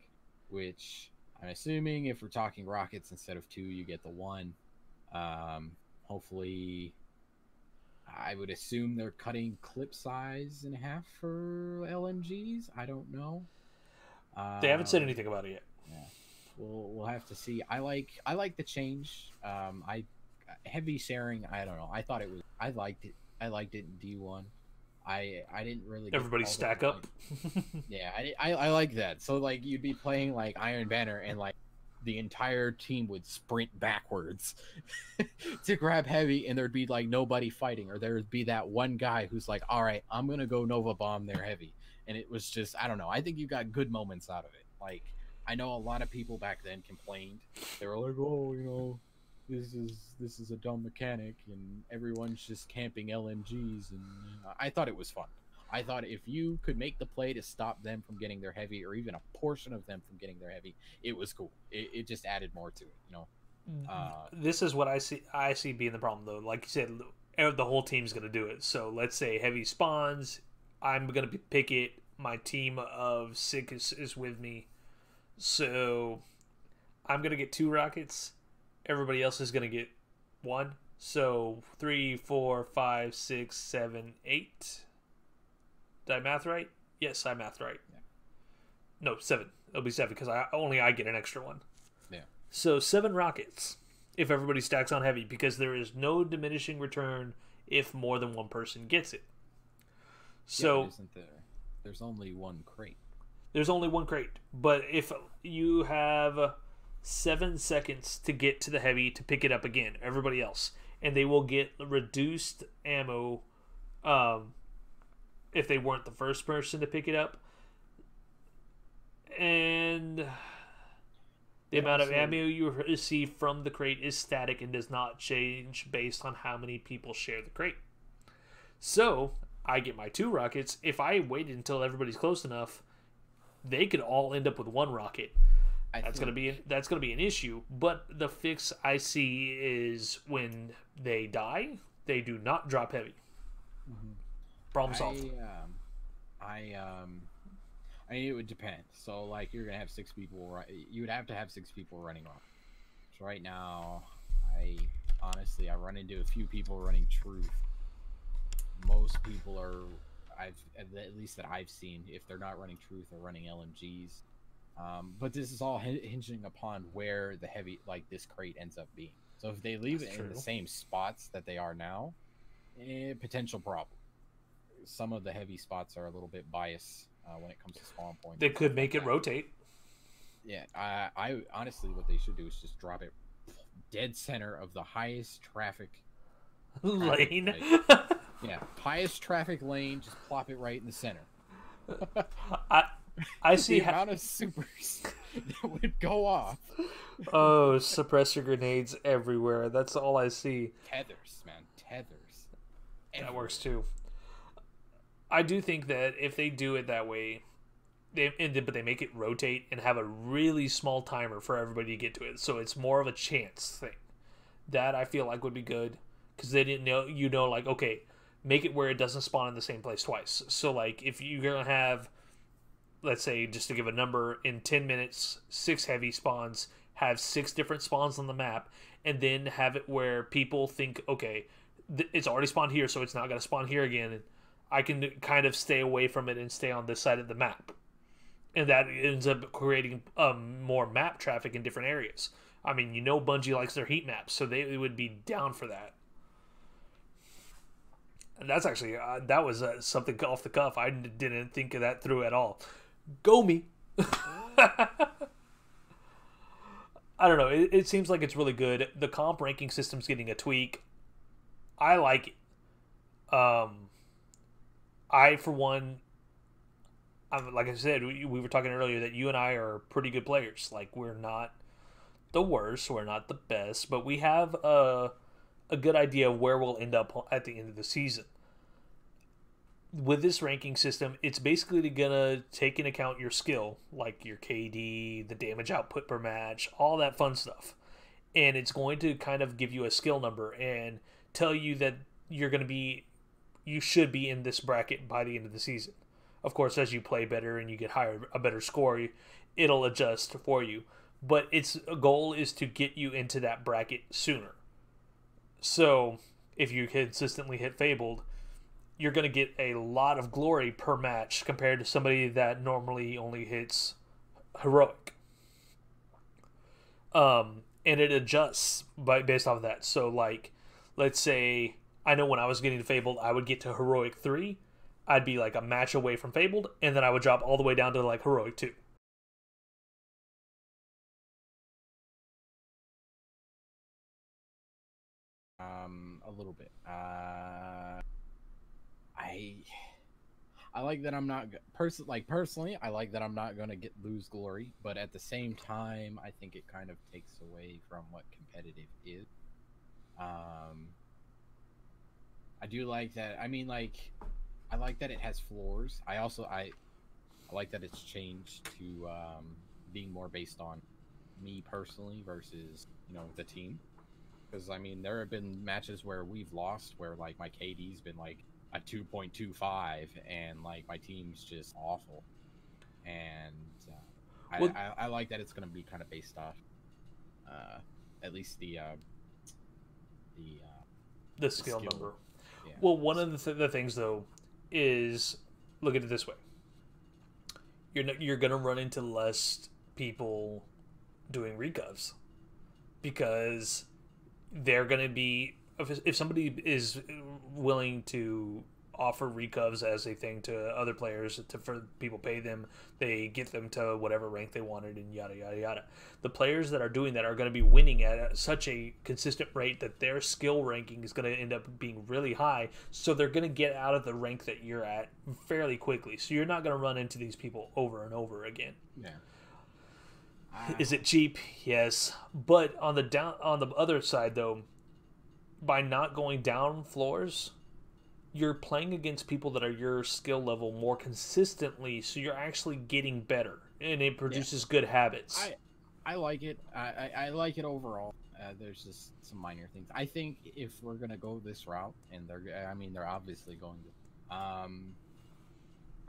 S2: which I'm assuming if we're talking rockets instead of 2, you get the 1. Hopefully, I would assume they're cutting clip size in half for LMGs. I don't know.
S1: They haven't said anything about it yet.
S2: Yeah, we'll have to see. I like the change. Heavy sharing. I don't know. I liked it. I liked it in D1. I didn't really.
S1: Everybody stack up.
S2: Yeah, I like that. So like you'd be playing like Iron Banner, and like the entire team would sprint backwards to grab heavy, and there'd be like nobody fighting, or there'd be that one guy who's like, all right, I'm gonna go Nova Bomb their heavy. And it was just, I don't know. I think you got good moments out of it. Like, I know a lot of people back then complained. They were like, oh, you know, this is a dumb mechanic, and everyone's just camping LMGs. And I thought it was fun. I thought if you could make the play to stop them from getting their heavy, or even a portion of them from getting their heavy, it was cool. It just added more to it, you know.
S1: This is what I see being the problem, though. Like you said, the whole team's going to do it. So let's say heavy spawns. I'm going to pick it. My team of 6 is with me. So I'm going to get 2 rockets. Everybody else is going to get 1. So 3, 4, 5, 6, 7, 8. Did I math right? Yes, I math right. Yeah. No, 7. It'll be 7 because I get an extra 1.
S2: Yeah. So
S1: 7 rockets if everybody stacks on heavy, because there is no diminishing return if more than one person gets it. So
S2: yeah, isn't there? There's only 1 crate.
S1: There's only 1 crate, but if you have 7 seconds to get to the heavy to pick it up again, everybody else, and they will get reduced ammo if they weren't the first person to pick it up, and the amount of ammo you receive from the crate is static and does not change based on how many people share the crate. So I get my 2 rockets. If I waited until everybody's close enough, they could all end up with 1 rocket. That's gonna be an issue. But the fix I see is when they die, they do not drop heavy. Problem solved.
S2: I mean, it would depend. So, like, you're gonna have 6 people. You would have to have 6 people running off. So right now, I run into a few people running truth. Most people are, at least that I've seen, if they're not running truth, they're running LMGs. But this is all hinging upon where the heavy, like, this crate ends up being. So if they leave it in the same spots that they are now, potential problem. Some of the heavy spots are a little bit biased when it comes to spawn points.
S1: They could make it rotate.
S2: Yeah, I honestly, what they should do is just drop it dead center of the highest traffic
S1: lane.
S2: Yeah, highest traffic lane. Just plop it right in the center.
S1: I see
S2: the amount of supers that would go off.
S1: Oh, suppressor grenades everywhere. That's all I see.
S2: Tethers, man, tethers.
S1: That works too. I do think that if they do it that way, but they make it rotate and have a really small timer for everybody to get to it, so it's more of a chance thing. That I feel like would be good, because they didn't know, like, okay, make it where it doesn't spawn in the same place twice. So, like, if you're gonna have, let's say, just to give a number, in 10 minutes, 6 heavy spawns, have 6 different spawns on the map, and then have it where people think, okay, it's already spawned here, so it's not gonna spawn here again. I can kind of stay away from it and stay on this side of the map. And that ends up creating more map traffic in different areas. I mean, Bungie likes their heat maps, so they would be down for that. And that's actually, that was something off the cuff. I didn't think of that through at all. Go me. I don't know. It seems like it's really good. The comp ranking system's getting a tweak. I like it. I, for one, like I said, we were talking earlier that you and I are pretty good players. Like, we're not the worst, we're not the best, but we have a good idea of where we'll end up at the end of the season. With this ranking system, it's basically going to take into account your skill, like your KD, the damage output per match, all that fun stuff. And it's going to kind of give you a skill number and tell you that you should be in this bracket by the end of the season. Of course, as you play better and you get a better score, it'll adjust for you. But its goal is to get you into that bracket sooner. So, if you consistently hit Fabled, you're going to get a lot of glory per match compared to somebody that normally only hits Heroic. And it adjusts based off of that. So, like, let's say, I know when I was getting to Fabled, I would get to Heroic 3. I'd be like a match away from Fabled, and then I would drop all the way down to like Heroic 2.
S2: A little bit. I like that I'm not personally. I like that I'm not gonna lose glory, but at the same time, I think it kind of takes away from what competitive is. I do like that. I mean, like, I like that it has floors. I like that it's changed to being more based on me personally versus the team. Because I mean, there have been matches where we've lost where like my KD's been like a 2.25 and like my team's just awful. And I like that it's going to be kind of based off at least the
S1: skill number.
S2: Yeah.
S1: Well, one of the things though is, look at it this way: you're gonna run into less people doing recovs because they're gonna be, if somebody is willing to offer recovs as a thing to other players, for people pay them, they get them to whatever rank they wanted, and yada yada yada. The players that are doing that are going to be winning at such a consistent rate that their skill ranking is going to end up being really high, so they're going to get out of the rank that you're at fairly quickly. So you're not going to run into these people over and over again.
S2: Yeah.
S1: Is it cheap? Yes, but on the other side though, by not going down floors, you're playing against people that are your skill level more consistently, so you're actually getting better, and it produces good habits.
S2: I like it. I like it overall. There's just some minor things. I think if we're gonna go this route, and they're obviously going to,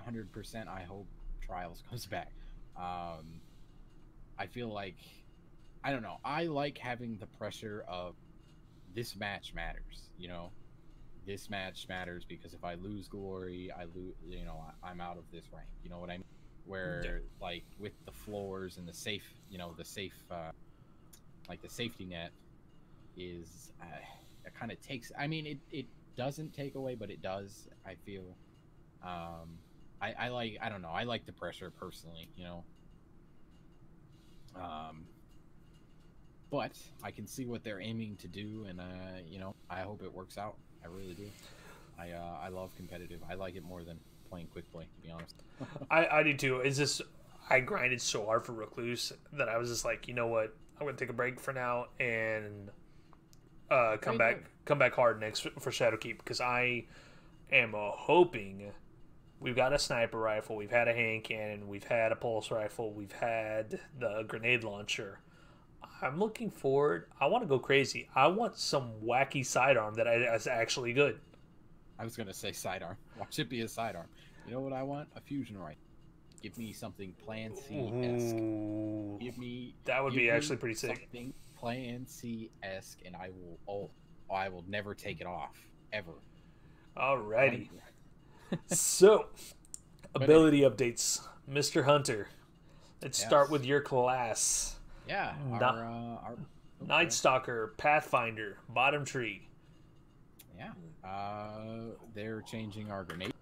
S2: 100%. I hope Trials comes back. I feel like, I don't know. I like having the pressure of this match matters. You know, this match matters because if I lose glory, I lose. You know, I'm out of this rank. You know what I mean? Where like with the floors and the safe, like the safety net is it kind of takes. I mean, it doesn't take away, but it does. I feel. I like. I don't know. I like the pressure personally. You know. But I can see what they're aiming to do, and I hope it works out. I really do. I love competitive. I like it more than playing quick play, to be honest.
S1: I do too. It's just I grinded so hard for Recluse that I was just like, you know what, I'm gonna take a break for now and come back hard next for Shadowkeep, because I am hoping. We've got a sniper rifle, we've had a hand cannon, we've had a pulse rifle, we've had the grenade launcher. I'm looking forward. I want to go crazy. I want some wacky sidearm that is actually good.
S2: I was going to say sidearm. Watch it be a sidearm. You know what I want? A fusion rifle. Give me something Plan C-esque. Give me...
S1: That would be actually pretty sick.
S2: Something Plan C-esque, and I will never take it off. Ever.
S1: Alrighty. So, ability updates. Mr. Hunter, let's start with your class.
S2: Yeah. Our
S1: Night Stalker, Pathfinder, Bottom Tree.
S2: Yeah. They're changing our grenade.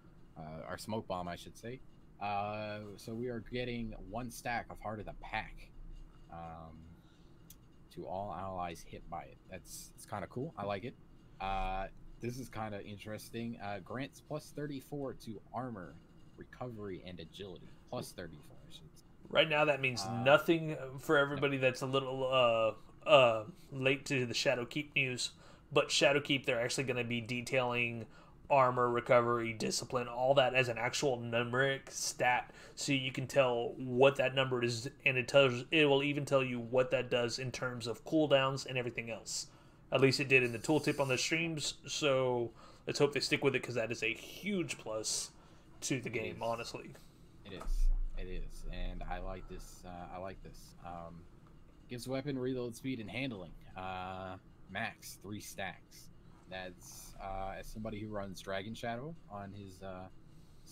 S2: Our smoke bomb, I should say. So we are getting 1 stack of Heart of the Pack to all allies hit by it. It's kind of cool. I like it. This is kind of interesting. Grants plus 34 to armor, recovery, and agility. Plus 34, I should say.
S1: Right now, that means nothing for everybody that's a little late to the Shadowkeep news. But Shadowkeep, they're actually going to be detailing armor, recovery, discipline, all that as an actual numeric stat, so you can tell what that number is, and it will even tell you what that does in terms of cooldowns and everything else. At least it did in the tooltip on the streams, so let's hope they stick with it, because that is a huge plus to the game, honestly.
S2: It is, and I like this. Gives weapon reload speed and handling. Max 3 stacks. That's as somebody who runs Dragon Shadow on his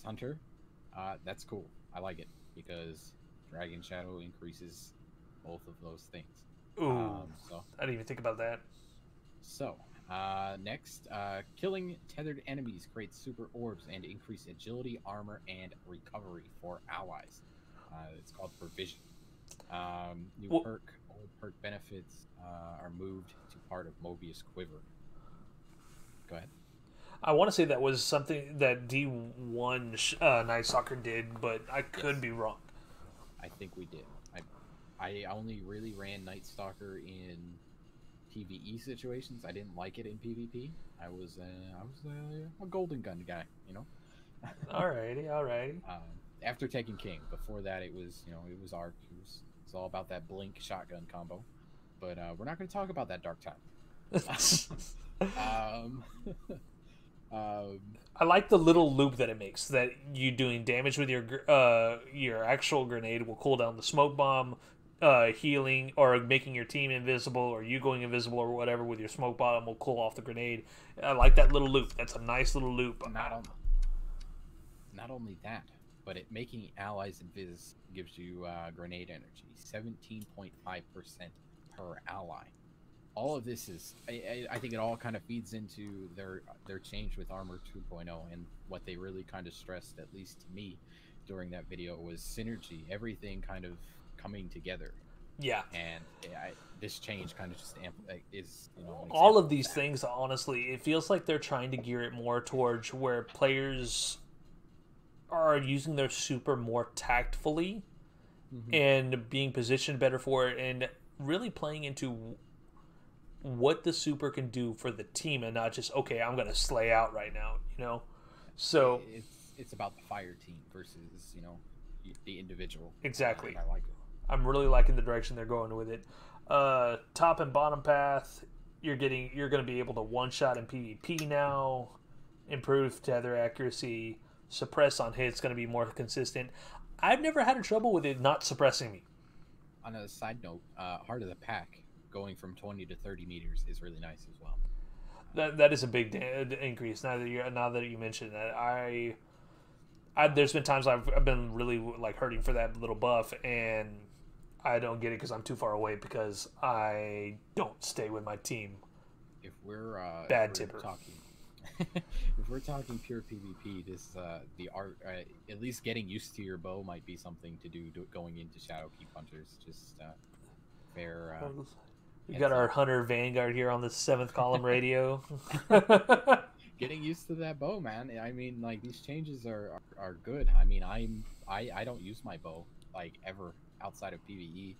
S2: Hunter, that's cool. I like it because Dragon Shadow increases both of those things.
S1: Ooh, so I didn't even think about that.
S2: So, next, killing tethered enemies creates super orbs and increase agility, armor, and recovery for allies. It's called Provision. New perk, old perk benefits are moved to part of Mobius Quiver. Go ahead.
S1: I want to say that was something that D1 Night Stalker did, but I could be wrong.
S2: I think we did. I only really ran Night Stalker in PvE situations. I didn't like it in PvP. I was a golden gun guy, you know.
S1: Alrighty.
S2: After taking King, before that it was Arc. It's all about that blink shotgun combo. But we're not going to talk about that dark time.
S1: I like the little loop that it makes. That you doing damage with your actual grenade will cool down the smoke bomb. Healing or making your team invisible, or you going invisible or whatever with your smoke bomb will cool off the grenade. I like that little loop. That's a nice little loop.
S2: Not only that, but making allies invis gives you grenade energy, 17.5% per ally. All of this is, I think it all kind of feeds into their change with Armor 2.0, and what they really kind of stressed, at least to me, during that video, was synergy. Everything kind of coming together.
S1: Yeah.
S2: And this change kind of just is,
S1: all of these things, honestly, it feels like they're trying to gear it more towards where players are using their super more tactfully, and being positioned better for it, and really playing into what the super can do for the team and not just, okay, I'm going to slay out right now, you know? So
S2: it's about the fire team versus, the individual.
S1: exactly.
S2: And I like it.
S1: I'm really liking the direction they're going with it. Top and bottom path, you're going to be able to one-shot in PvP now, improve tether accuracy, suppress on hits, going to be more consistent. I've never had a trouble with it not suppressing me.
S2: On a side note, Heart of the Pack going from 20 to 30 meters is really nice as well.
S1: That is a big increase. Now that you mentioned that, I there's been times I've been really like hurting for that little buff, and I don't get it because I'm too far away because I don't stay with my team.
S2: If we're
S1: bad tipper.
S2: If we're talking pure PvP, the art, at least getting used to your bow might be something to do going into Shadowkeep Hunters. Just fair.
S1: We got our Hunter Vanguard here on the 7th column radio.
S2: Getting used to that bow, man. I mean, like, these changes are good. I mean, I don't use my bow like ever outside of PvE.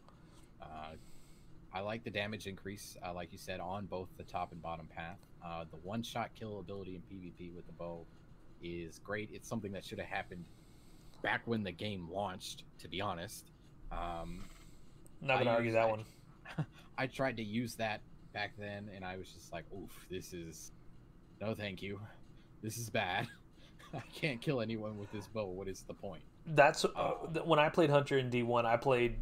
S2: I like the damage increase, like you said, on both the top and bottom path. The one-shot kill ability in PvP with the bow is great. It's something that should have happened back when the game launched, to be honest.
S1: Not gonna argue that one.
S2: I tried to use that back then, and I was just like, oof, this is... No, thank you. This is bad. I can't kill anyone with this bow. What is the point?
S1: That's when I played Hunter in D1, I played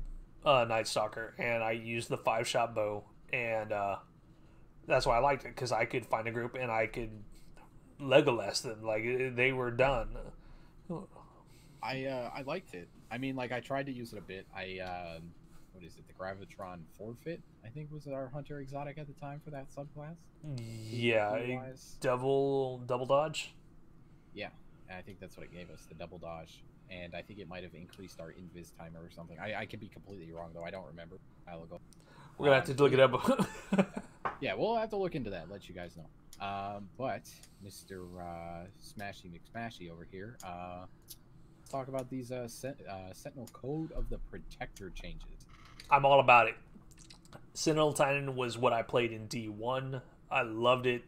S1: Night Stalker, and I used the 5-shot bow, and that's why I liked it, because I could find a group and I could Legolas them. Like, they were done.
S2: I liked it. I mean, like, I tried to use it a bit. What is it? The Gravitron Forfeit, I think, was our Hunter exotic at the time for that subclass.
S1: Yeah, double dodge.
S2: Yeah, and I think that's what it gave us, the double dodge. And I think it might have increased our invis timer or something. I could be completely wrong, though. I don't remember. I'll go.
S1: We're going to have to look it up.
S2: Yeah, we'll have to look into that, let you guys know. But Mr. Smashy McSmashy over here, let's talk about these Sentinel Code of the Protector changes.
S1: I'm all about it. Sentinel Titan was what I played in D1. I loved it.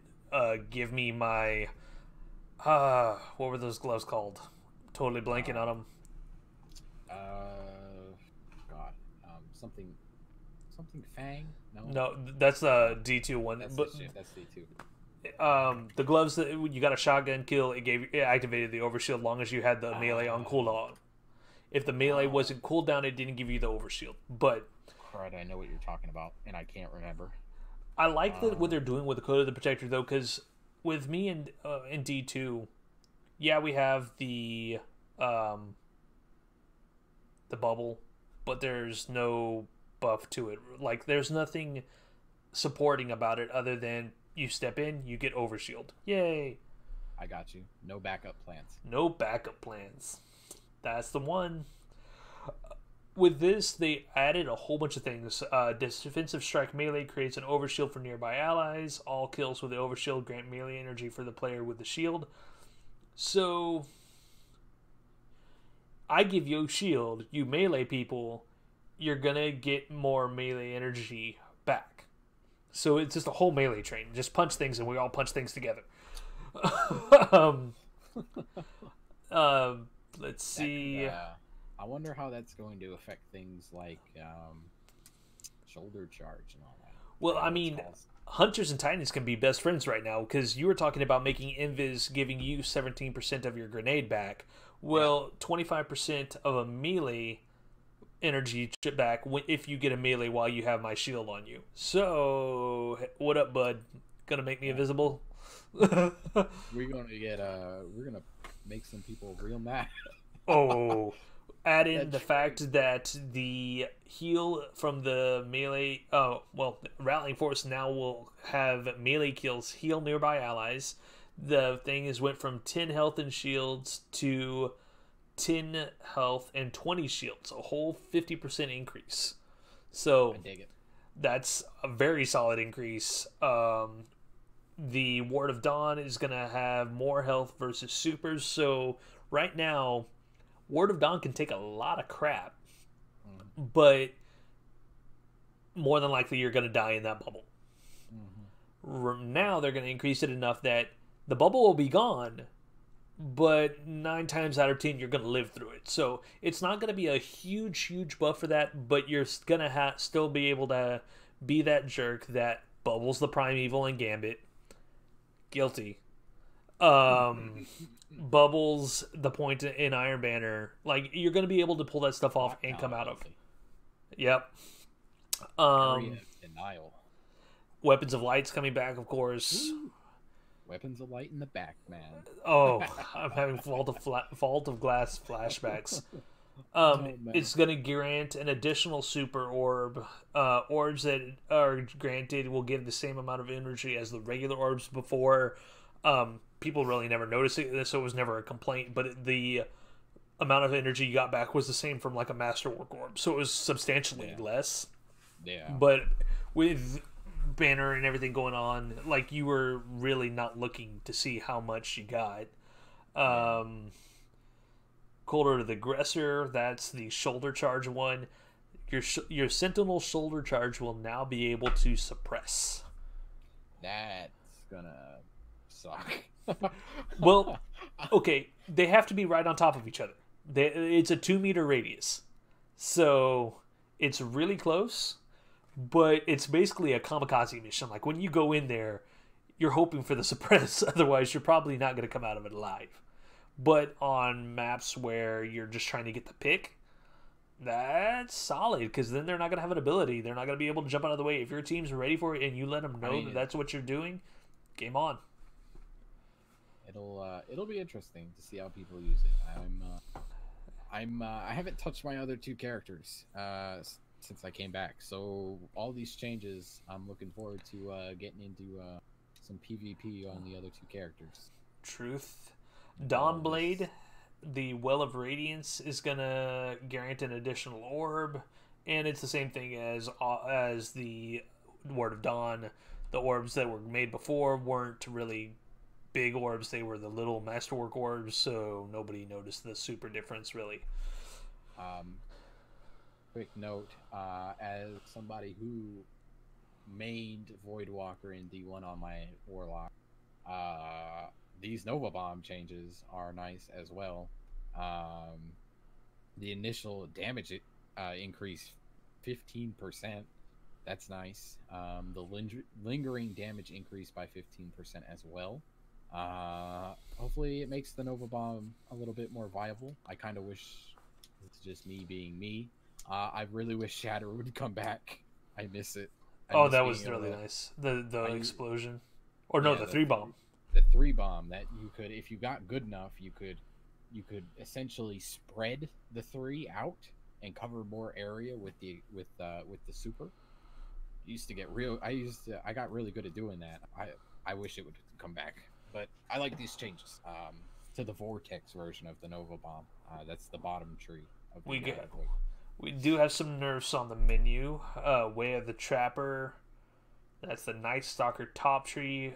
S1: Give me my... what were those gloves called? Totally blanking on them.
S2: God, something Fang.
S1: No, that's the D2 one.
S2: That's
S1: D2. The gloves that you got a shotgun kill, it activated the overshield long as you had the melee on cooldown. If the melee wasn't cooldown, it didn't give you the overshield. But
S2: right, I know what you're talking about, and I can't remember.
S1: I like what they're doing with the Code of the Protector, though, because with me in D2, yeah, we have the bubble, but there's no buff to it. Like, there's nothing supporting about it other than you step in, you get overshield. Yay!
S2: I got you. No backup plans.
S1: No backup plans. That's the one. With this, they added a whole bunch of things. Defensive strike melee creates an overshield for nearby allies. All kills with the overshield grant melee energy for the player with the shield. So, I give you a shield, you melee people, you're gonna get more melee energy back. So it's just a whole melee train. Just punch things and we all punch things together. Let's see.
S2: I wonder how that's going to affect things like shoulder charge and all that.
S1: Well, I mean, Hunters and Titans can be best friends right now, because you were talking about making Invis giving you 17% of your grenade back. Well, 25% of a melee energy chip back if you get a melee while you have my shield on you. So, what up, bud? Gonna make me invisible?
S2: We're gonna make some people real mad.
S1: Oh. Add in the fact that the heal from the melee... Rallying Force now will have melee kills heal nearby allies. The thing is went from 10 health and shields to 10 health and 20 shields. A whole 50% increase. So,
S2: I dig it.
S1: That's a very solid increase. The Ward of Dawn is going to have more health versus supers. So, right now... Ward of Dawn can take a lot of crap, but more than likely you're going to die in that bubble. Now they're going to increase it enough that the bubble will be gone, but 9 times out of 10 you're going to live through it. So it's not going to be a huge buff for that, but you're going to still be able to be that jerk that bubbles the Primeval and Gambit. Guilty. Bubbles the point in Iron Banner. Like, you're going to be able to pull that stuff off and come out of. Yep.
S2: Area of Denial.
S1: Weapons of Light's coming back, of course.
S2: Ooh. Weapons of Light in the back, man.
S1: Oh, I'm having Vault of Glass flashbacks. It's going to grant an additional super orb. Orbs that are granted will give the same amount of energy as the regular orbs before. People really never noticed it, so it was never a complaint, but the amount of energy you got back was the same from like a Masterwork orb, so it was substantially less.
S2: Yeah.
S1: But with Banner and everything going on, like, you were really not looking to see how much you got. Colder to the Aggressor, that's the shoulder charge one. Your Sentinel shoulder charge will now be able to suppress.
S2: That's gonna suck.
S1: Well, okay, they have to be right on top of each other. It's a 2-meter radius, so it's really close, but it's basically a kamikaze mission. Like, when you go in there, you're hoping for the suppress, otherwise you're probably not going to come out of it alive. But on maps where you're just trying to get the pick, that's solid, because then they're not going to have an ability. They're not going to be able to jump out of the way. If your team's ready for it and you let them know that that's what you're doing, game on.
S2: It'll be interesting to see how people use it. I haven't touched my other 2 characters since I came back, so all these changes, I'm looking forward to getting into some PvP on the other 2 characters.
S1: Truth. Dawnblade, the Well of Radiance, is gonna grant an additional orb, and it's the same thing as the Word of Dawn. The orbs that were made before weren't really big orbs, they were the little Masterwork orbs, so nobody noticed the super difference, really.
S2: Quick note, as somebody who made Voidwalker in D1 on my Warlock, these Nova Bomb changes are nice as well. The initial damage increase 15%. That's nice. The lingering damage increased by 15% as well. Hopefully it makes the Nova Bomb a little bit more viable. I kind of wish it's just me being me. I really wish Shatter would come back. I miss it.
S1: That was really nice. The explosion. Or no, the 3-bomb.
S2: The 3-bomb that you could, if you got good enough, you could essentially spread the 3 out and cover more area with the super. I got really good at doing that. I wish it would come back. But I like these changes to the Vortex version of the Nova Bomb. That's the bottom tree of the
S1: We do have some nerfs on the menu. Way of the Trapper. That's the Night Stalker top tree.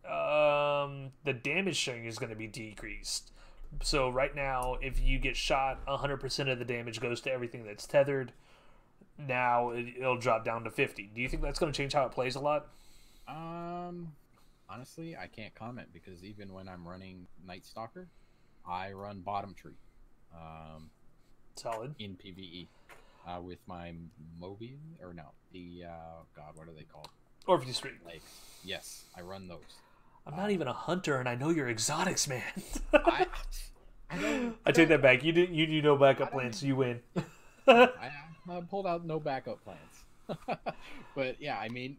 S1: The damage sharing is going to be decreased. So right now, if you get shot, 100% of the damage goes to everything that's tethered. Now it'll drop down to 50. Do you think that's going to change how it plays a lot?
S2: Honestly, I can't comment, because even when I'm running Night Stalker, I run bottom tree.
S1: Solid.
S2: In PvE. With my Mobian, or no, the, God, what are they called?
S1: Orpheus Street.
S2: Like, yes, I run those.
S1: I'm not even a hunter, and I know you're exotics, man.
S2: I
S1: take that back. You do no backup plans, so you win.
S2: I pulled out no backup plans. But yeah, I mean,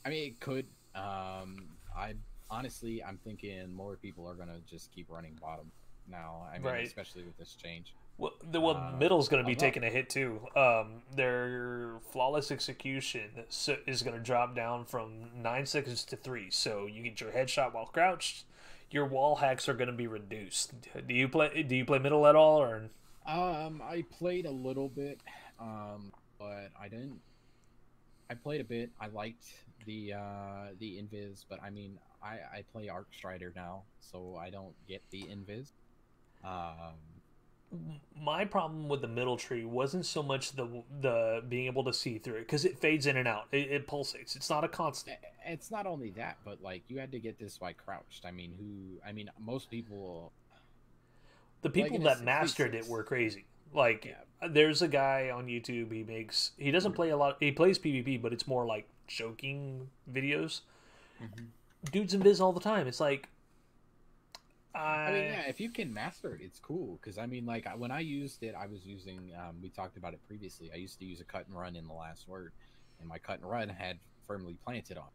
S2: it could. I'm thinking more people are gonna just keep running bottom now. I mean,
S1: right.
S2: Especially with this change.
S1: Well, middle's going to be taking a hit too. Their flawless execution is going to drop down from 9 seconds to 3. So you get your headshot while crouched. Your wall hacks are going to be reduced. Do you play middle at all, or?
S2: I played a little bit, but I didn't. I played a bit. I liked the invis, but I mean, I play Arc Strider now, so I don't get the invis.
S1: My problem with the middle tree wasn't so much the being able to see through it, because it fades in and out. It pulsates. It's not a constant.
S2: It's not only that, but like you had to get this like crouched. I mean, most people.
S1: The people
S2: like
S1: that mastered it were crazy. Like,
S2: Yeah.
S1: there's a guy on YouTube. He doesn't play a lot. He plays PvP, but it's more like joking videos.
S2: Mm-hmm.
S1: Dude's invis all the time. It's like,
S2: I mean, yeah, if you can master it, it's cool. Because I mean, like when I used it, I was using. We talked about it previously. I used to use a cut and run in the last word, and my cut and run had firmly planted on.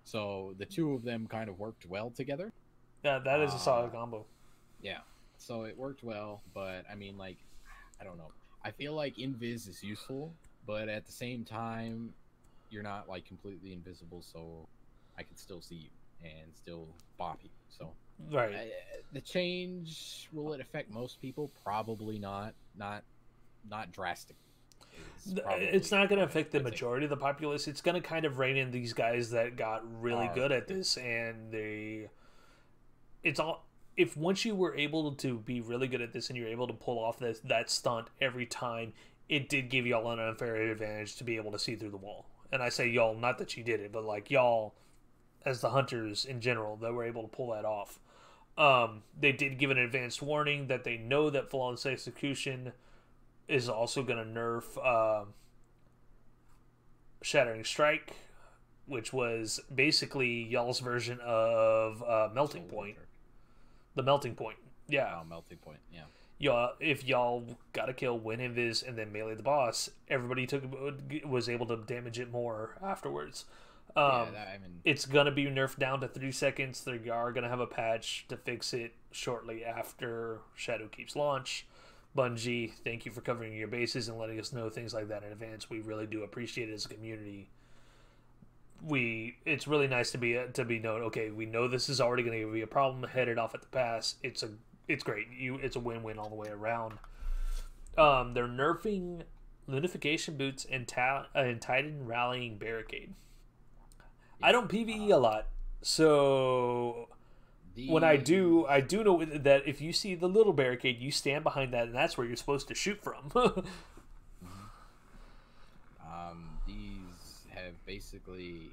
S2: So the two of them kind of worked well together.
S1: that is a solid combo.
S2: Yeah, so it worked well, but I mean, like, I don't know. I feel like invis is useful, but at the same time, you're not like completely invisible, so I can still see you and still bop you. So.
S1: Right.
S2: The change, will it affect most people? Probably not. Not drastic.
S1: It's not going to affect the majority of the populace. It's going to kind of rein in these guys that got really good at this, and it's all. If once you were able to be really good at this and you're able to pull off that stunt every time, it did give y'all an unfair advantage to be able to see through the wall. And I say y'all, not that you did it, but like y'all, as the hunters in general, that were able to pull that off. They did give an advanced warning that they know that flawless execution is also going to nerf Shattering Strike, which was basically y'all's version of Melting Point. The Melting Point. Yeah.
S2: Oh, Melting Point, yeah.
S1: If y'all got a kill, win invis, and then melee the boss, everybody was able to damage it more afterwards. It's going to be nerfed down to 3 seconds. They are going to have a patch to fix it shortly after Shadowkeep's launch. Bungie, thank you for covering your bases and letting us know things like that in advance. We really do appreciate it as a community. It's really nice to be known. Okay, we know this is already going to be a problem. Headed off at the pass. It's great. It's a win-win all the way around. They're nerfing Lunification Boots and Titan Rallying Barricade. I don't PvE a lot, so when I do know that if you see the little barricade, you stand behind that, and that's where you're supposed to shoot from.
S2: These have basically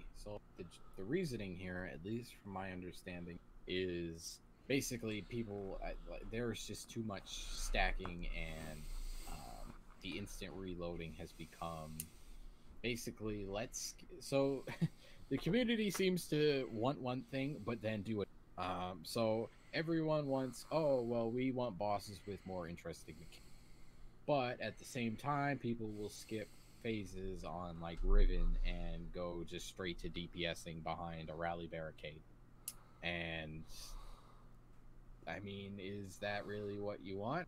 S2: the reasoning here, at least from my understanding, is basically people. There's just too much stacking, and the instant reloading has become basically the community seems to want one thing, but then do it. So everyone wants, we want bosses with more interesting mechanics. But at the same time, people will skip phases on like Riven and go just straight to DPSing behind a rally barricade. And I mean, is that really what you want?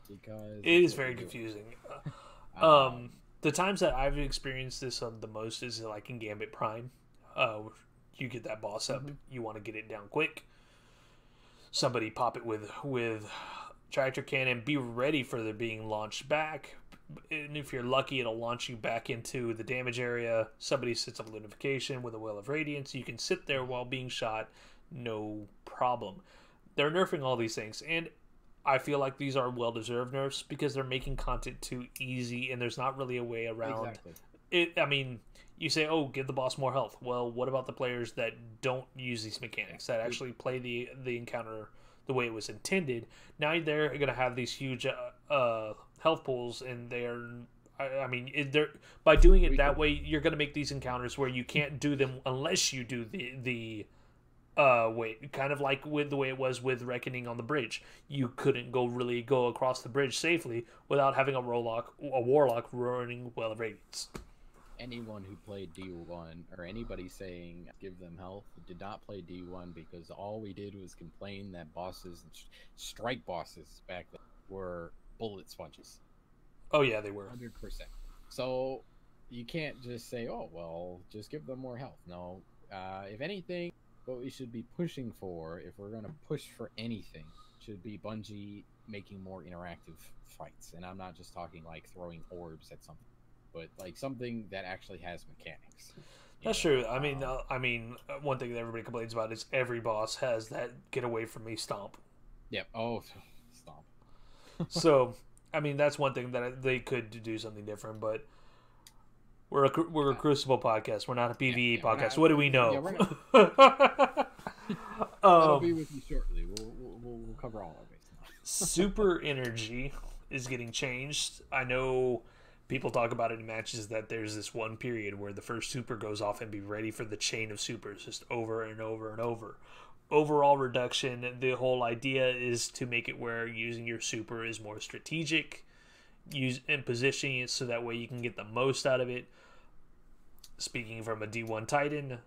S2: Because
S1: it is very confusing. The times that I've experienced this the most is like in Gambit Prime. You get that boss up, you want to get it down quick. Somebody pop it with tractor cannon, be ready for there being launched back. And if you're lucky, it'll launch you back into the damage area. Somebody sets up Lunification with a Well of Radiance. You can sit there while being shot, no problem. They're nerfing all these things, and I feel like these are well-deserved nerfs because they're making content too easy, and there's not really a way around it. I mean, you say, give the boss more health. Well, what about the players that don't use these mechanics, that actually play the encounter the way it was intended? Now they're going to have these huge health pools, and by doing it that way, you're going to make these encounters where you can't do them unless you do the kind of like with the way it was with Reckoning on the bridge. You couldn't go across the bridge safely without having a warlock running Well of Radiance.
S2: Anyone who played D1 or anybody saying give them health did not play D1, because all we did was complain that strike bosses back then were bullet sponges.
S1: Oh yeah, they were
S2: 100%. So you can't just say, just give them more health. No, if anything, what we should be pushing for, if we're going to push for anything, should be Bungie making more interactive fights. And I'm not just talking like throwing orbs at something, but like something that actually has mechanics.
S1: That's true. I mean, one thing that everybody complains about is every boss has that "get away from me" stomp.
S2: Yep. Oh, stomp.
S1: So, I mean, that's one thing that they could do something different, but we're a Crucible podcast. We're not a PvE podcast. What do we know?
S2: Yeah, we're not. That'll be
S1: um,
S2: with you shortly. We'll cover all of it.
S1: super energy is getting changed. I know people talk about it in matches that there's this one period where the first super goes off and be ready for the chain of supers just over and over and over. Overall reduction, the whole idea is to make it where using your super is more strategic, use and positioning it so that way you can get the most out of it. Speaking from a D1 Titan,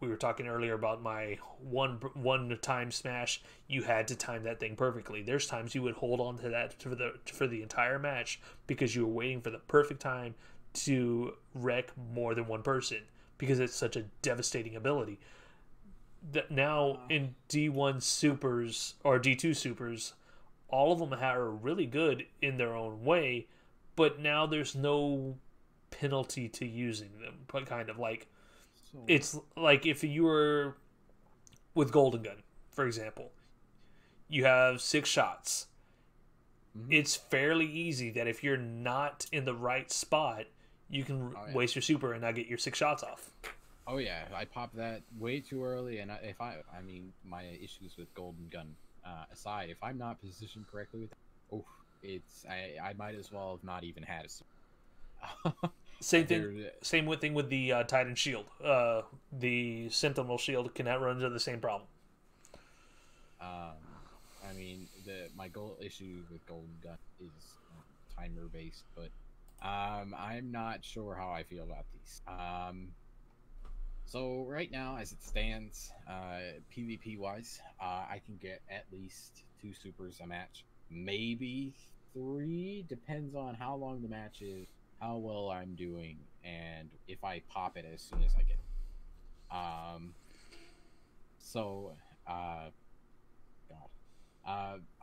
S1: we were talking earlier about my one time smash. You had to time that thing perfectly. There's times you would hold on to that for the entire match because you were waiting for the perfect time to wreck more than one person because it's such a devastating ability. That now in D1 supers or D2 supers, all of them are really good in their own way, but now there's no penalty to using them. But kind of like
S2: So,
S1: it's like if you were with Golden Gun, for example, you have 6 shots. It's fairly easy that if you're not in the right spot, you can waste your super and not get your 6 shots off.
S2: oh yeah, I popped that way too early, and I mean, my issues with Golden Gun aside, if I'm not positioned correctly with, I might as well have not even had a super.
S1: Same thing. Same thing with the Titan Shield. The Sentinel Shield can run into the same problem.
S2: I mean, my goal issue with Golden Gun is timer based, but I'm not sure how I feel about these. So right now, as it stands, PvP wise, I can get at least 2 supers a match, maybe 3, depends on how long the match is, how well I'm doing, and if I pop it as soon as I get it.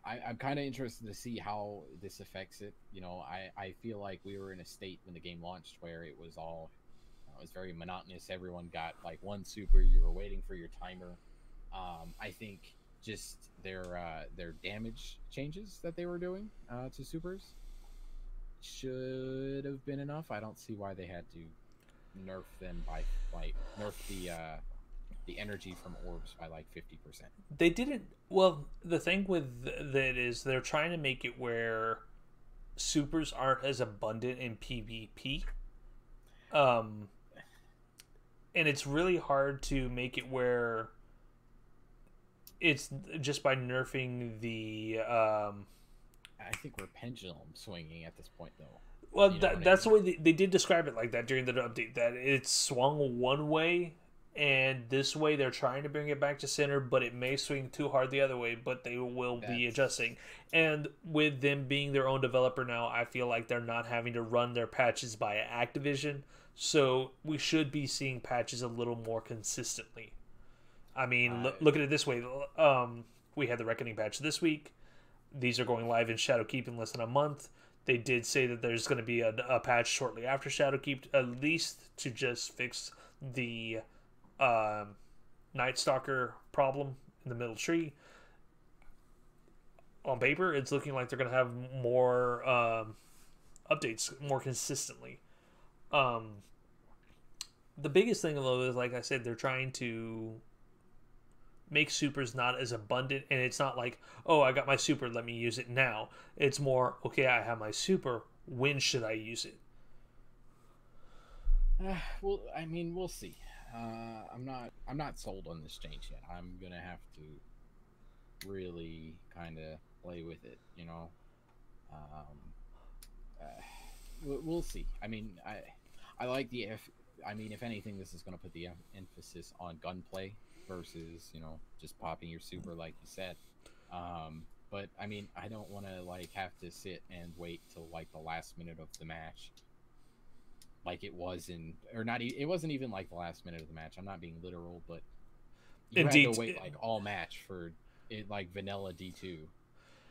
S2: I'm kind of interested to see how this affects it. You know, I feel like we were in a state when the game launched where it was all, it was very monotonous. Everyone got like 1 super. You were waiting for your timer. I think just their damage changes that they were doing to supers should have been enough. I don't see why they had to nerf them by nerf the energy from orbs by like 50%.
S1: They didn't. Well, the thing with that is they're trying to make it where supers aren't as abundant in PvP. And it's really hard to make it where it's just by nerfing the.
S2: I think we're pendulum swinging at this point, though.
S1: Well, that's the way they did describe it like that during the update. That it swung one way, and this way they're trying to bring it back to center, but it may swing too hard the other way. But they will be adjusting. And with them being their own developer now, I feel like they're not having to run their patches by Activision. So we should be seeing patches a little more consistently. I mean, look at it this way. We had the Reckoning patch this week. These are going live in Shadowkeep in less than a month. They did say that there's going to be a patch shortly after Shadowkeep, at least to just fix the Night Stalker problem in the middle tree. On paper, it's looking like they're going to have more updates more consistently. The biggest thing, though, is, like I said, they're trying to make supers not as abundant, and it's not like, oh, I got my super, let me use it now. It's more, okay, I have my super, when should I use it?
S2: Well, I mean, we'll see. I'm not sold on this change yet. I'm gonna have to really kind of play with it, you know. We'll see. I mean, I like the I mean, if anything, this is gonna put the emphasis on gunplay versus, you know, just popping your super like you said. But I mean, I don't want to like have to sit and wait till like the last minute of the match, like it was in, or not. It wasn't even like the last minute of the match. I'm not being literal, but you had to wait like all match for it, like vanilla D2,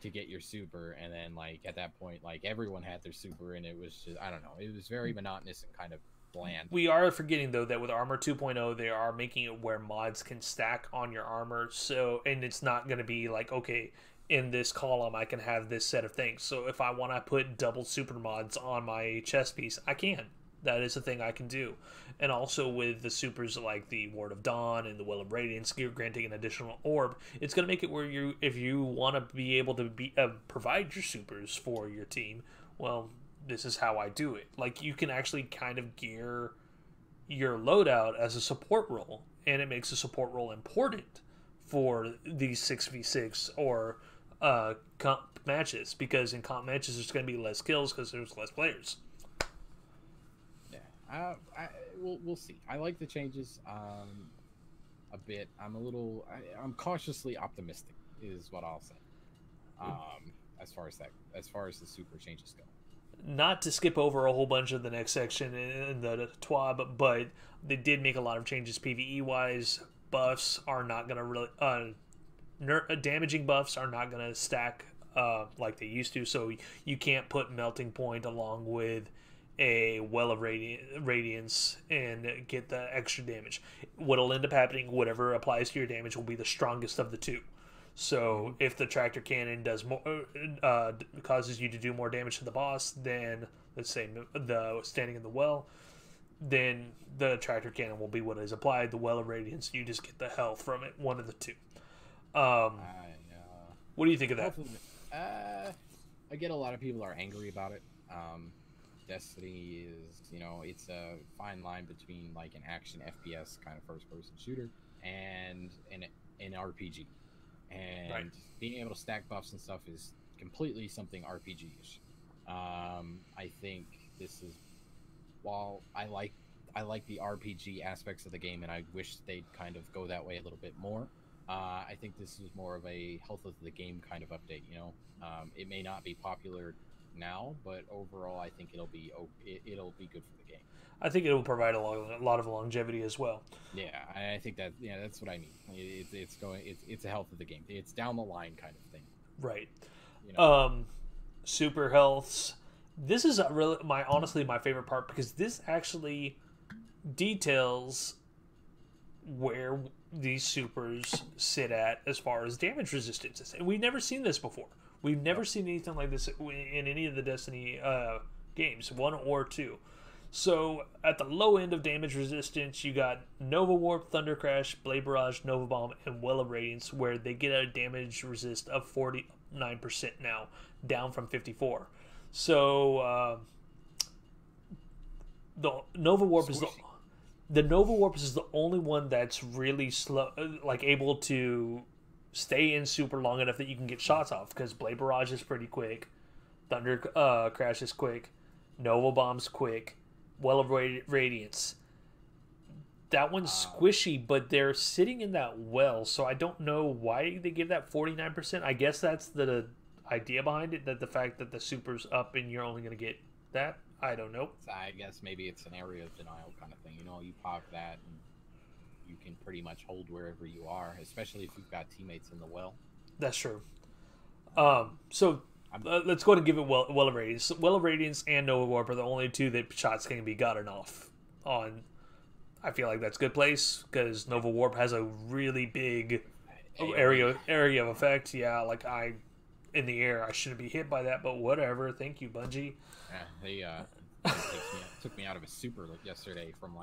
S2: to get your super, and then like at that point, like everyone had their super, and it was just, I don't know, it was very monotonous and kind of bland.
S1: We are forgetting though that with Armor 2.0 they are making it where mods can stack on your armor, so, and it's not going to be like, okay, in this column I can have this set of things. So if I want to put double super mods on my chest piece, I can. That is a thing I can do. And also with the supers like the Ward of Dawn and the Well of Radiance granting an additional orb, it's going to make it where you, if you want to be able to provide your supers for your team, well, this is how I do it. Like, you can actually kind of gear your loadout as a support role, and it makes a support role important for these 6v6 or comp matches, because in comp matches there's going to be less kills because there's less players.
S2: We'll see. I like the changes a bit. I'm cautiously optimistic, is what I'll say. As far as the super changes go.
S1: Not to skip over a whole bunch of the next section in the TWAB, but they did make a lot of changes PvE wise. Buffs are not going to really damaging buffs are not going to stack like they used to. So you can't put Melting Point along with a Well of Radiance and get the extra damage. What'll end up happening, whatever applies to your damage, will be the strongest of the two. So if the Tractor Cannon does more, causes you to do more damage to the boss than, let's say, the Standing in the Well, then the Tractor Cannon will be what is applied. The Well of Radiance, you just get the health from it. One of the two. What do you think of that?
S2: I get a lot of people are angry about it. Destiny is, it's a fine line between like an action FPS kind of first-person shooter and an RPG. And being able to stack buffs and stuff is completely something RPG-ish. I think this is, while I like the RPG aspects of the game, and I wish they'd kind of go that way a little bit more. I think this is more of a health of the game kind of update. It may not be popular now, but overall, I think it'll be good for the game.
S1: I think it will provide a lot of longevity as well.
S2: Yeah, I think that. Yeah, that's what I mean. It's a health of the game. It's down the line kind of thing.
S1: Right. Super healths. This is honestly my favorite part, because this actually details where these supers sit at as far as damage resistance. And we've never seen this before. We've never seen anything like this in any of the Destiny games, 1 or 2. So at the low end of damage resistance, you got Nova Warp, Thunder Crash, Blade Barrage, Nova Bomb, and Well of Radiance, where they get a damage resist of 49% now, down from 54%. So the Nova Warp is the Nova Warp is the only one that's really slow, like able to stay in super long enough that you can get shots off, because Blade Barrage is pretty quick, Thunder Crash is quick, Nova Bomb's quick, Well of Radiance. That one's squishy, but they're sitting in that well, so I don't know why they give that 49%. I guess that's the idea behind it, that the fact that the super's up and you're only going to get that. I don't know.
S2: I guess maybe it's an area of denial kind of thing. You pop that and you can pretty much hold wherever you are, especially if you've got teammates in the well.
S1: That's true. So let's go ahead and give it Well of Radiance. Well of Radiance and Nova Warp are the only two that shots can be gotten off on. I feel like that's a good place, because Nova Warp has a really big area of effect. Yeah, like in the air, I shouldn't be hit by that, but whatever. Thank you, Bungie.
S2: Yeah, they took me out of a super yesterday from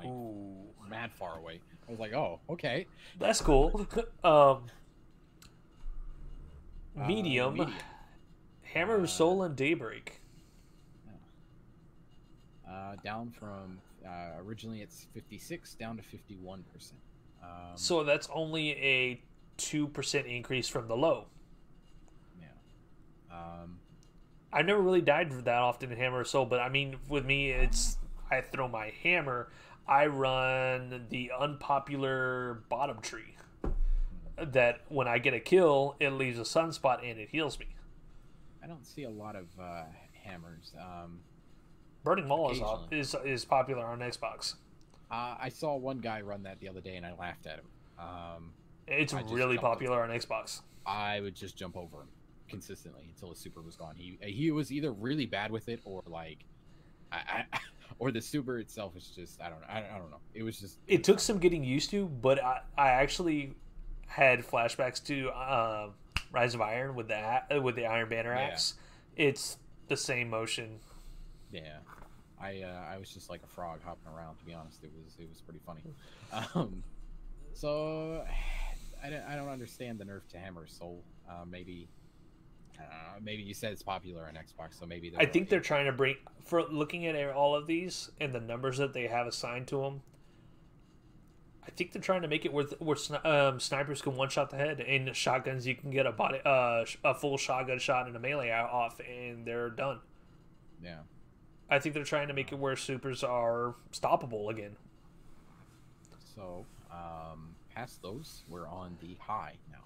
S2: mad far away. I was like, oh, okay,
S1: that's cool. Medium. Hammer of Soul and Daybreak.
S2: Down from originally it's 56 down to 51%.
S1: So that's only a 2% increase from the low.
S2: Yeah.
S1: I've never really died that often in Hammer of Soul, but I mean, with me, I throw my hammer. I run the unpopular bottom tree. That when I get a kill, it leaves a sunspot and it heals me.
S2: I don't see a lot of hammers.
S1: Burning Maul is popular on Xbox.
S2: I saw one guy run that the other day, and I laughed at him.
S1: It's really popular on Xbox.
S2: I would just jump over him consistently until his super was gone. He was either really bad with it, or or the super itself is just I don't know. It was just.
S1: It took some getting used to, but I actually had flashbacks to Rise of Iron with the Iron Banner axe. It's the same motion.
S2: Yeah, I was just like a frog hopping around. To be honest, it was pretty funny. So I don't understand the nerf to Hammer's Soul. Maybe you said it's popular on Xbox, so maybe
S1: I think they're trying to bring, for looking at all of these and the numbers that they have assigned to them. I think they're trying to make it where snipers can one shot the head, and shotguns you can get a full shotgun shot and a melee off, and they're done.
S2: Yeah.
S1: I think they're trying to make it where supers are stoppable again.
S2: So, past those, we're on the high now.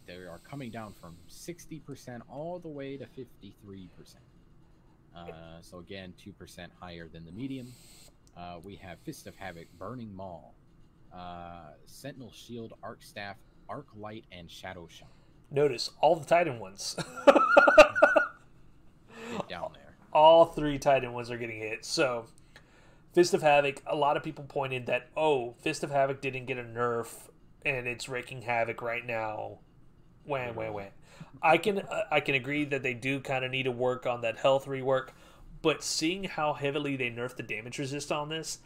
S2: They are coming down from 60% all the way to 53%. So again, 2% higher than the medium. We have Fist of Havoc, Burning Maul, Sentinel Shield, Arc Staff, Arc Light, and Shadow Shot.
S1: Notice all the Titan ones.
S2: Get down there.
S1: All 3 Titan ones are getting hit. So, Fist of Havoc, a lot of people pointed that, Fist of Havoc didn't get a nerf, and it's wreaking havoc right now. Wham. I can agree that they do kind of need to work on that health rework, but seeing how heavily they nerf the damage resist on this,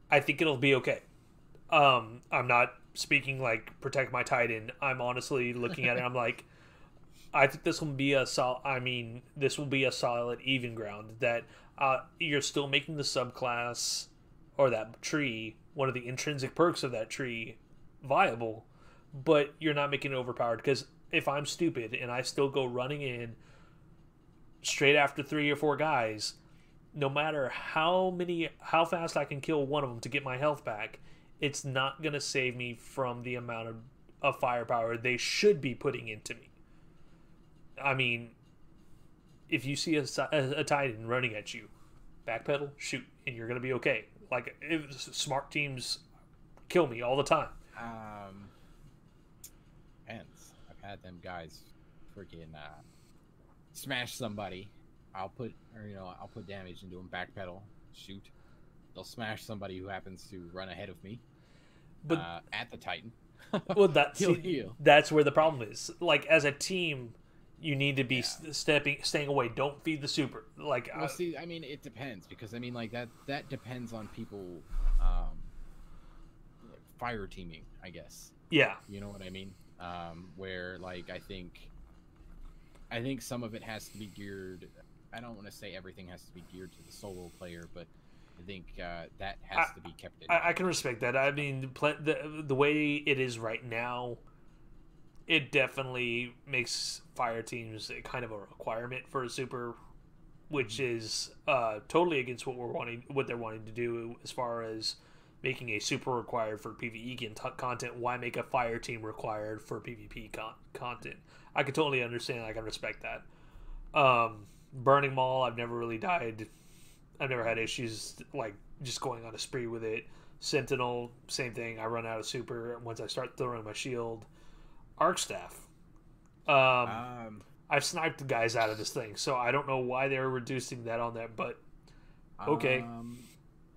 S1: I think it'll be okay. I'm not speaking like protect my Titan. I'm honestly looking at it. I'm like, I think this will be a this will be a solid even ground. That you're still making the subclass or that tree, one of the intrinsic perks of that tree, viable, but you're not making it overpowered. Because if I'm stupid and I still go running in straight after 3 or 4 guys, no matter how fast I can kill one of them to get my health back, it's not going to save me from the amount of firepower they should be putting into me. I mean, if you see a Titan running at you, backpedal, shoot, and you're going to be okay. Like, smart teams kill me all the time.
S2: Depends. I've had them guys freaking smash somebody. I'll put damage into them, backpedal, shoot. They'll smash somebody who happens to run ahead of me. But at the Titan.
S1: Well, that's where the problem is. Like, as a team, you need to be staying away. Don't feed the super. Like,
S2: well, see, I mean, it depends, because I mean, like that depends on people fire teaming, I guess.
S1: Yeah.
S2: You know what I mean? Where, like, I think some of it has to be geared. I don't want to say everything has to be geared to the solo player, but I think that has to be kept in.
S1: I can respect that. I mean, the way it is right now, it definitely makes fire teams a kind of a requirement for a super, which is totally against what they're wanting to do as far as making a super required for PvE content. Why make a fire team required for PvP content? I can totally understand. I can respect that. Burning Maul, I've never really died. I've never had issues like just going on a spree with it. Sentinel, same thing. I run out of super once I start throwing my shield. Arc Staff. I've sniped guys out of this thing, so I don't know why they're reducing that on that, but okay.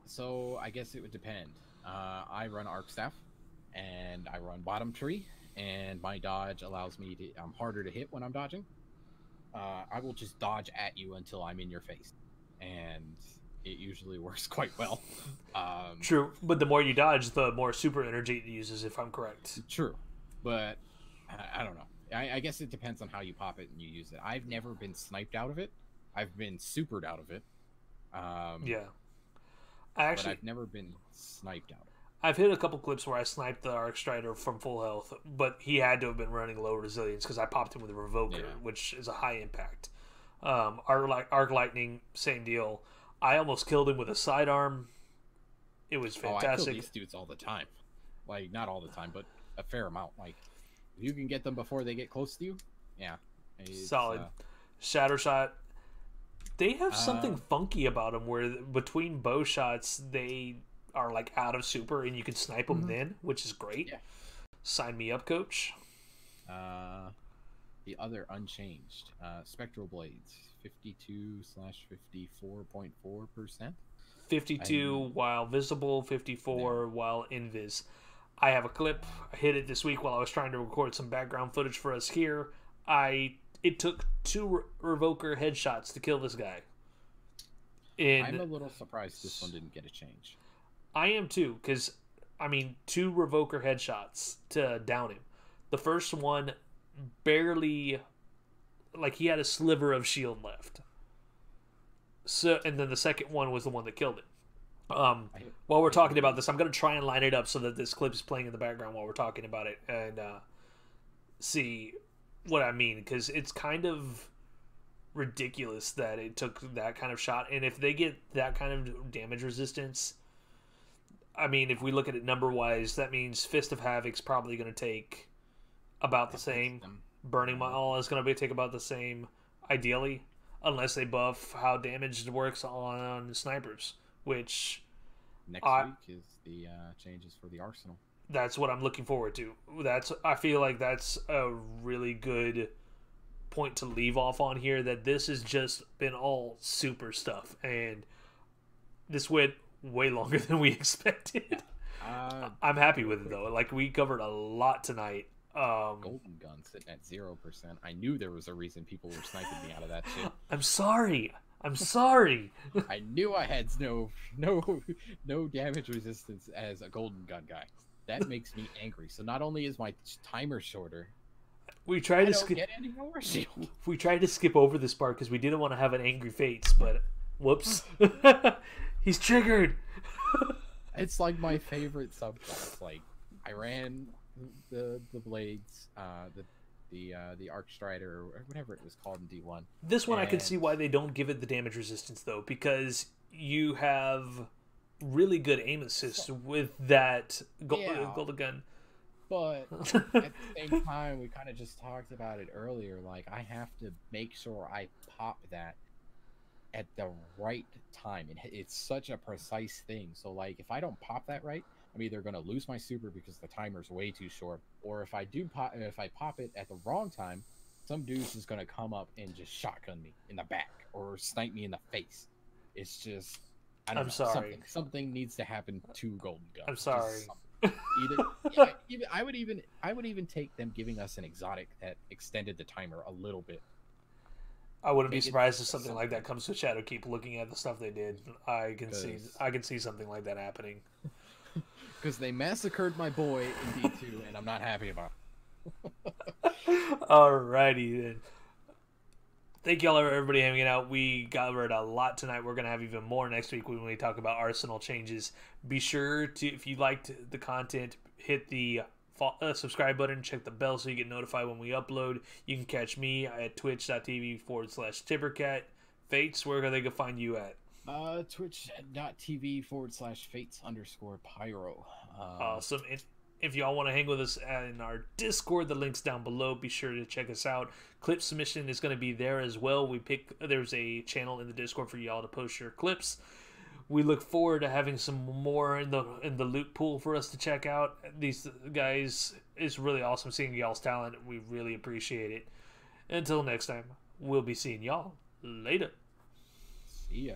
S2: So I guess it would depend. I run Arc Staff, and I run Bottom Tree, and my dodge allows me to. I'm harder to hit when I'm dodging. I will just dodge at you until I'm in your face, and it usually works quite well.
S1: True, but the more you dodge, the more super energy it uses, if I'm correct.
S2: True, but I don't know. I guess it depends on how you pop it and you use it. I've never been sniped out of it. I've been supered out of it.
S1: Yeah.
S2: But I've never been sniped out.
S1: I've hit a couple clips where I sniped the Arc Strider from full health, but he had to have been running low resilience because I popped him with a Revoker, which is a high impact. Arc Lightning, same deal. I almost killed him with a sidearm. It was fantastic.
S2: I kill these dudes all the time. Like, not all the time, but a fair amount. Like, if you can get them before they get close to you, yeah.
S1: Solid. Shatter Shot. They have something funky about them where between bow shots, they are like out of super and you can snipe them then, which is great.
S2: Yeah.
S1: Sign me up, coach.
S2: The other unchanged. Spectral Blades, 52/54.4%.
S1: 52 while visible, 54 while invis. I have a clip. I hit it this week while I was trying to record some background footage for us here. It took 2 revoker headshots to kill this guy.
S2: I'm a little surprised this one didn't get a change.
S1: I am too, because, I mean, 2 revoker headshots to down him. The first one barely, like, he had a sliver of shield left. So, and then the second one was the one that killed him. While we're talking about this, I'm going to try and line it up so that this clip is playing in the background while we're talking about it, and see what I mean, because it's kind of ridiculous that it took that kind of shot, and if they get that kind of damage resistance, I mean, if we look at it number wise, that means Fist of Havoc's probably going to take about the same. Burning Maul is going to take about the same, ideally, unless they buff how damage works on snipers, which
S2: next week is the changes for the arsenal.
S1: That's what I'm looking forward to. I feel like that's a really good point to leave off on here, that this has just been all super stuff, and this went way longer than we expected. I'm happy with it though. Like, we covered a lot tonight.
S2: Golden gun sitting at 0%. I knew there was a reason people were sniping me out of that shit.
S1: I'm sorry.
S2: I knew I had no damage resistance as a golden gun guy. That makes me angry. So not only is my timer shorter,
S1: we tried to
S2: get any more shield.
S1: We tried to skip over this part because we didn't want to have an angry Fates, but whoops. He's triggered.
S2: It's like my favorite subclass. Like, I ran the blades, the Arc Strider, or whatever it was called in D1.
S1: This one I can see why they don't give it the damage resistance though, because you have really good aim assist with that golden gun.
S2: But at the same time, we kind of just talked about it earlier. Like, I have to make sure I pop that at the right time. It's such a precise thing. So, like, if I don't pop that right, I'm either going to lose my super because the timer's way too short, or if I pop it at the wrong time, some dude's just going to come up and just shotgun me in the back or snipe me in the face. It's just, I'm sorry. Something needs to happen to Golden Gun.
S1: I'm sorry.
S2: I would even take them giving us an exotic that extended the timer a little bit.
S1: I wouldn't be surprised if something like that comes to Shadowkeep. Looking at the stuff they did, I can see something like that happening.
S2: Because they massacred my boy in D2, and I'm not happy about it.
S1: Alrighty then. Thank y'all, everybody, hanging out. We covered a lot tonight. We're going to have even more next week when we talk about Arsenal changes. Be sure to, if you liked the content, hit the subscribe button, check the bell so you get notified when we upload. You can catch me at twitch.tv/Tippercat. Fates, where they can find you at?
S2: Twitch.tv/Fates_Pyro.
S1: Awesome. And if y'all want to hang with us in our Discord, the link's down below. Be sure to check us out. Clip submission is going to be there as well. There's a channel in the Discord for y'all to post your clips. We look forward to having some more in the loot pool for us to check out. These guys, it's really awesome seeing y'all's talent. We really appreciate it. Until next time, we'll be seeing y'all later.
S2: See ya.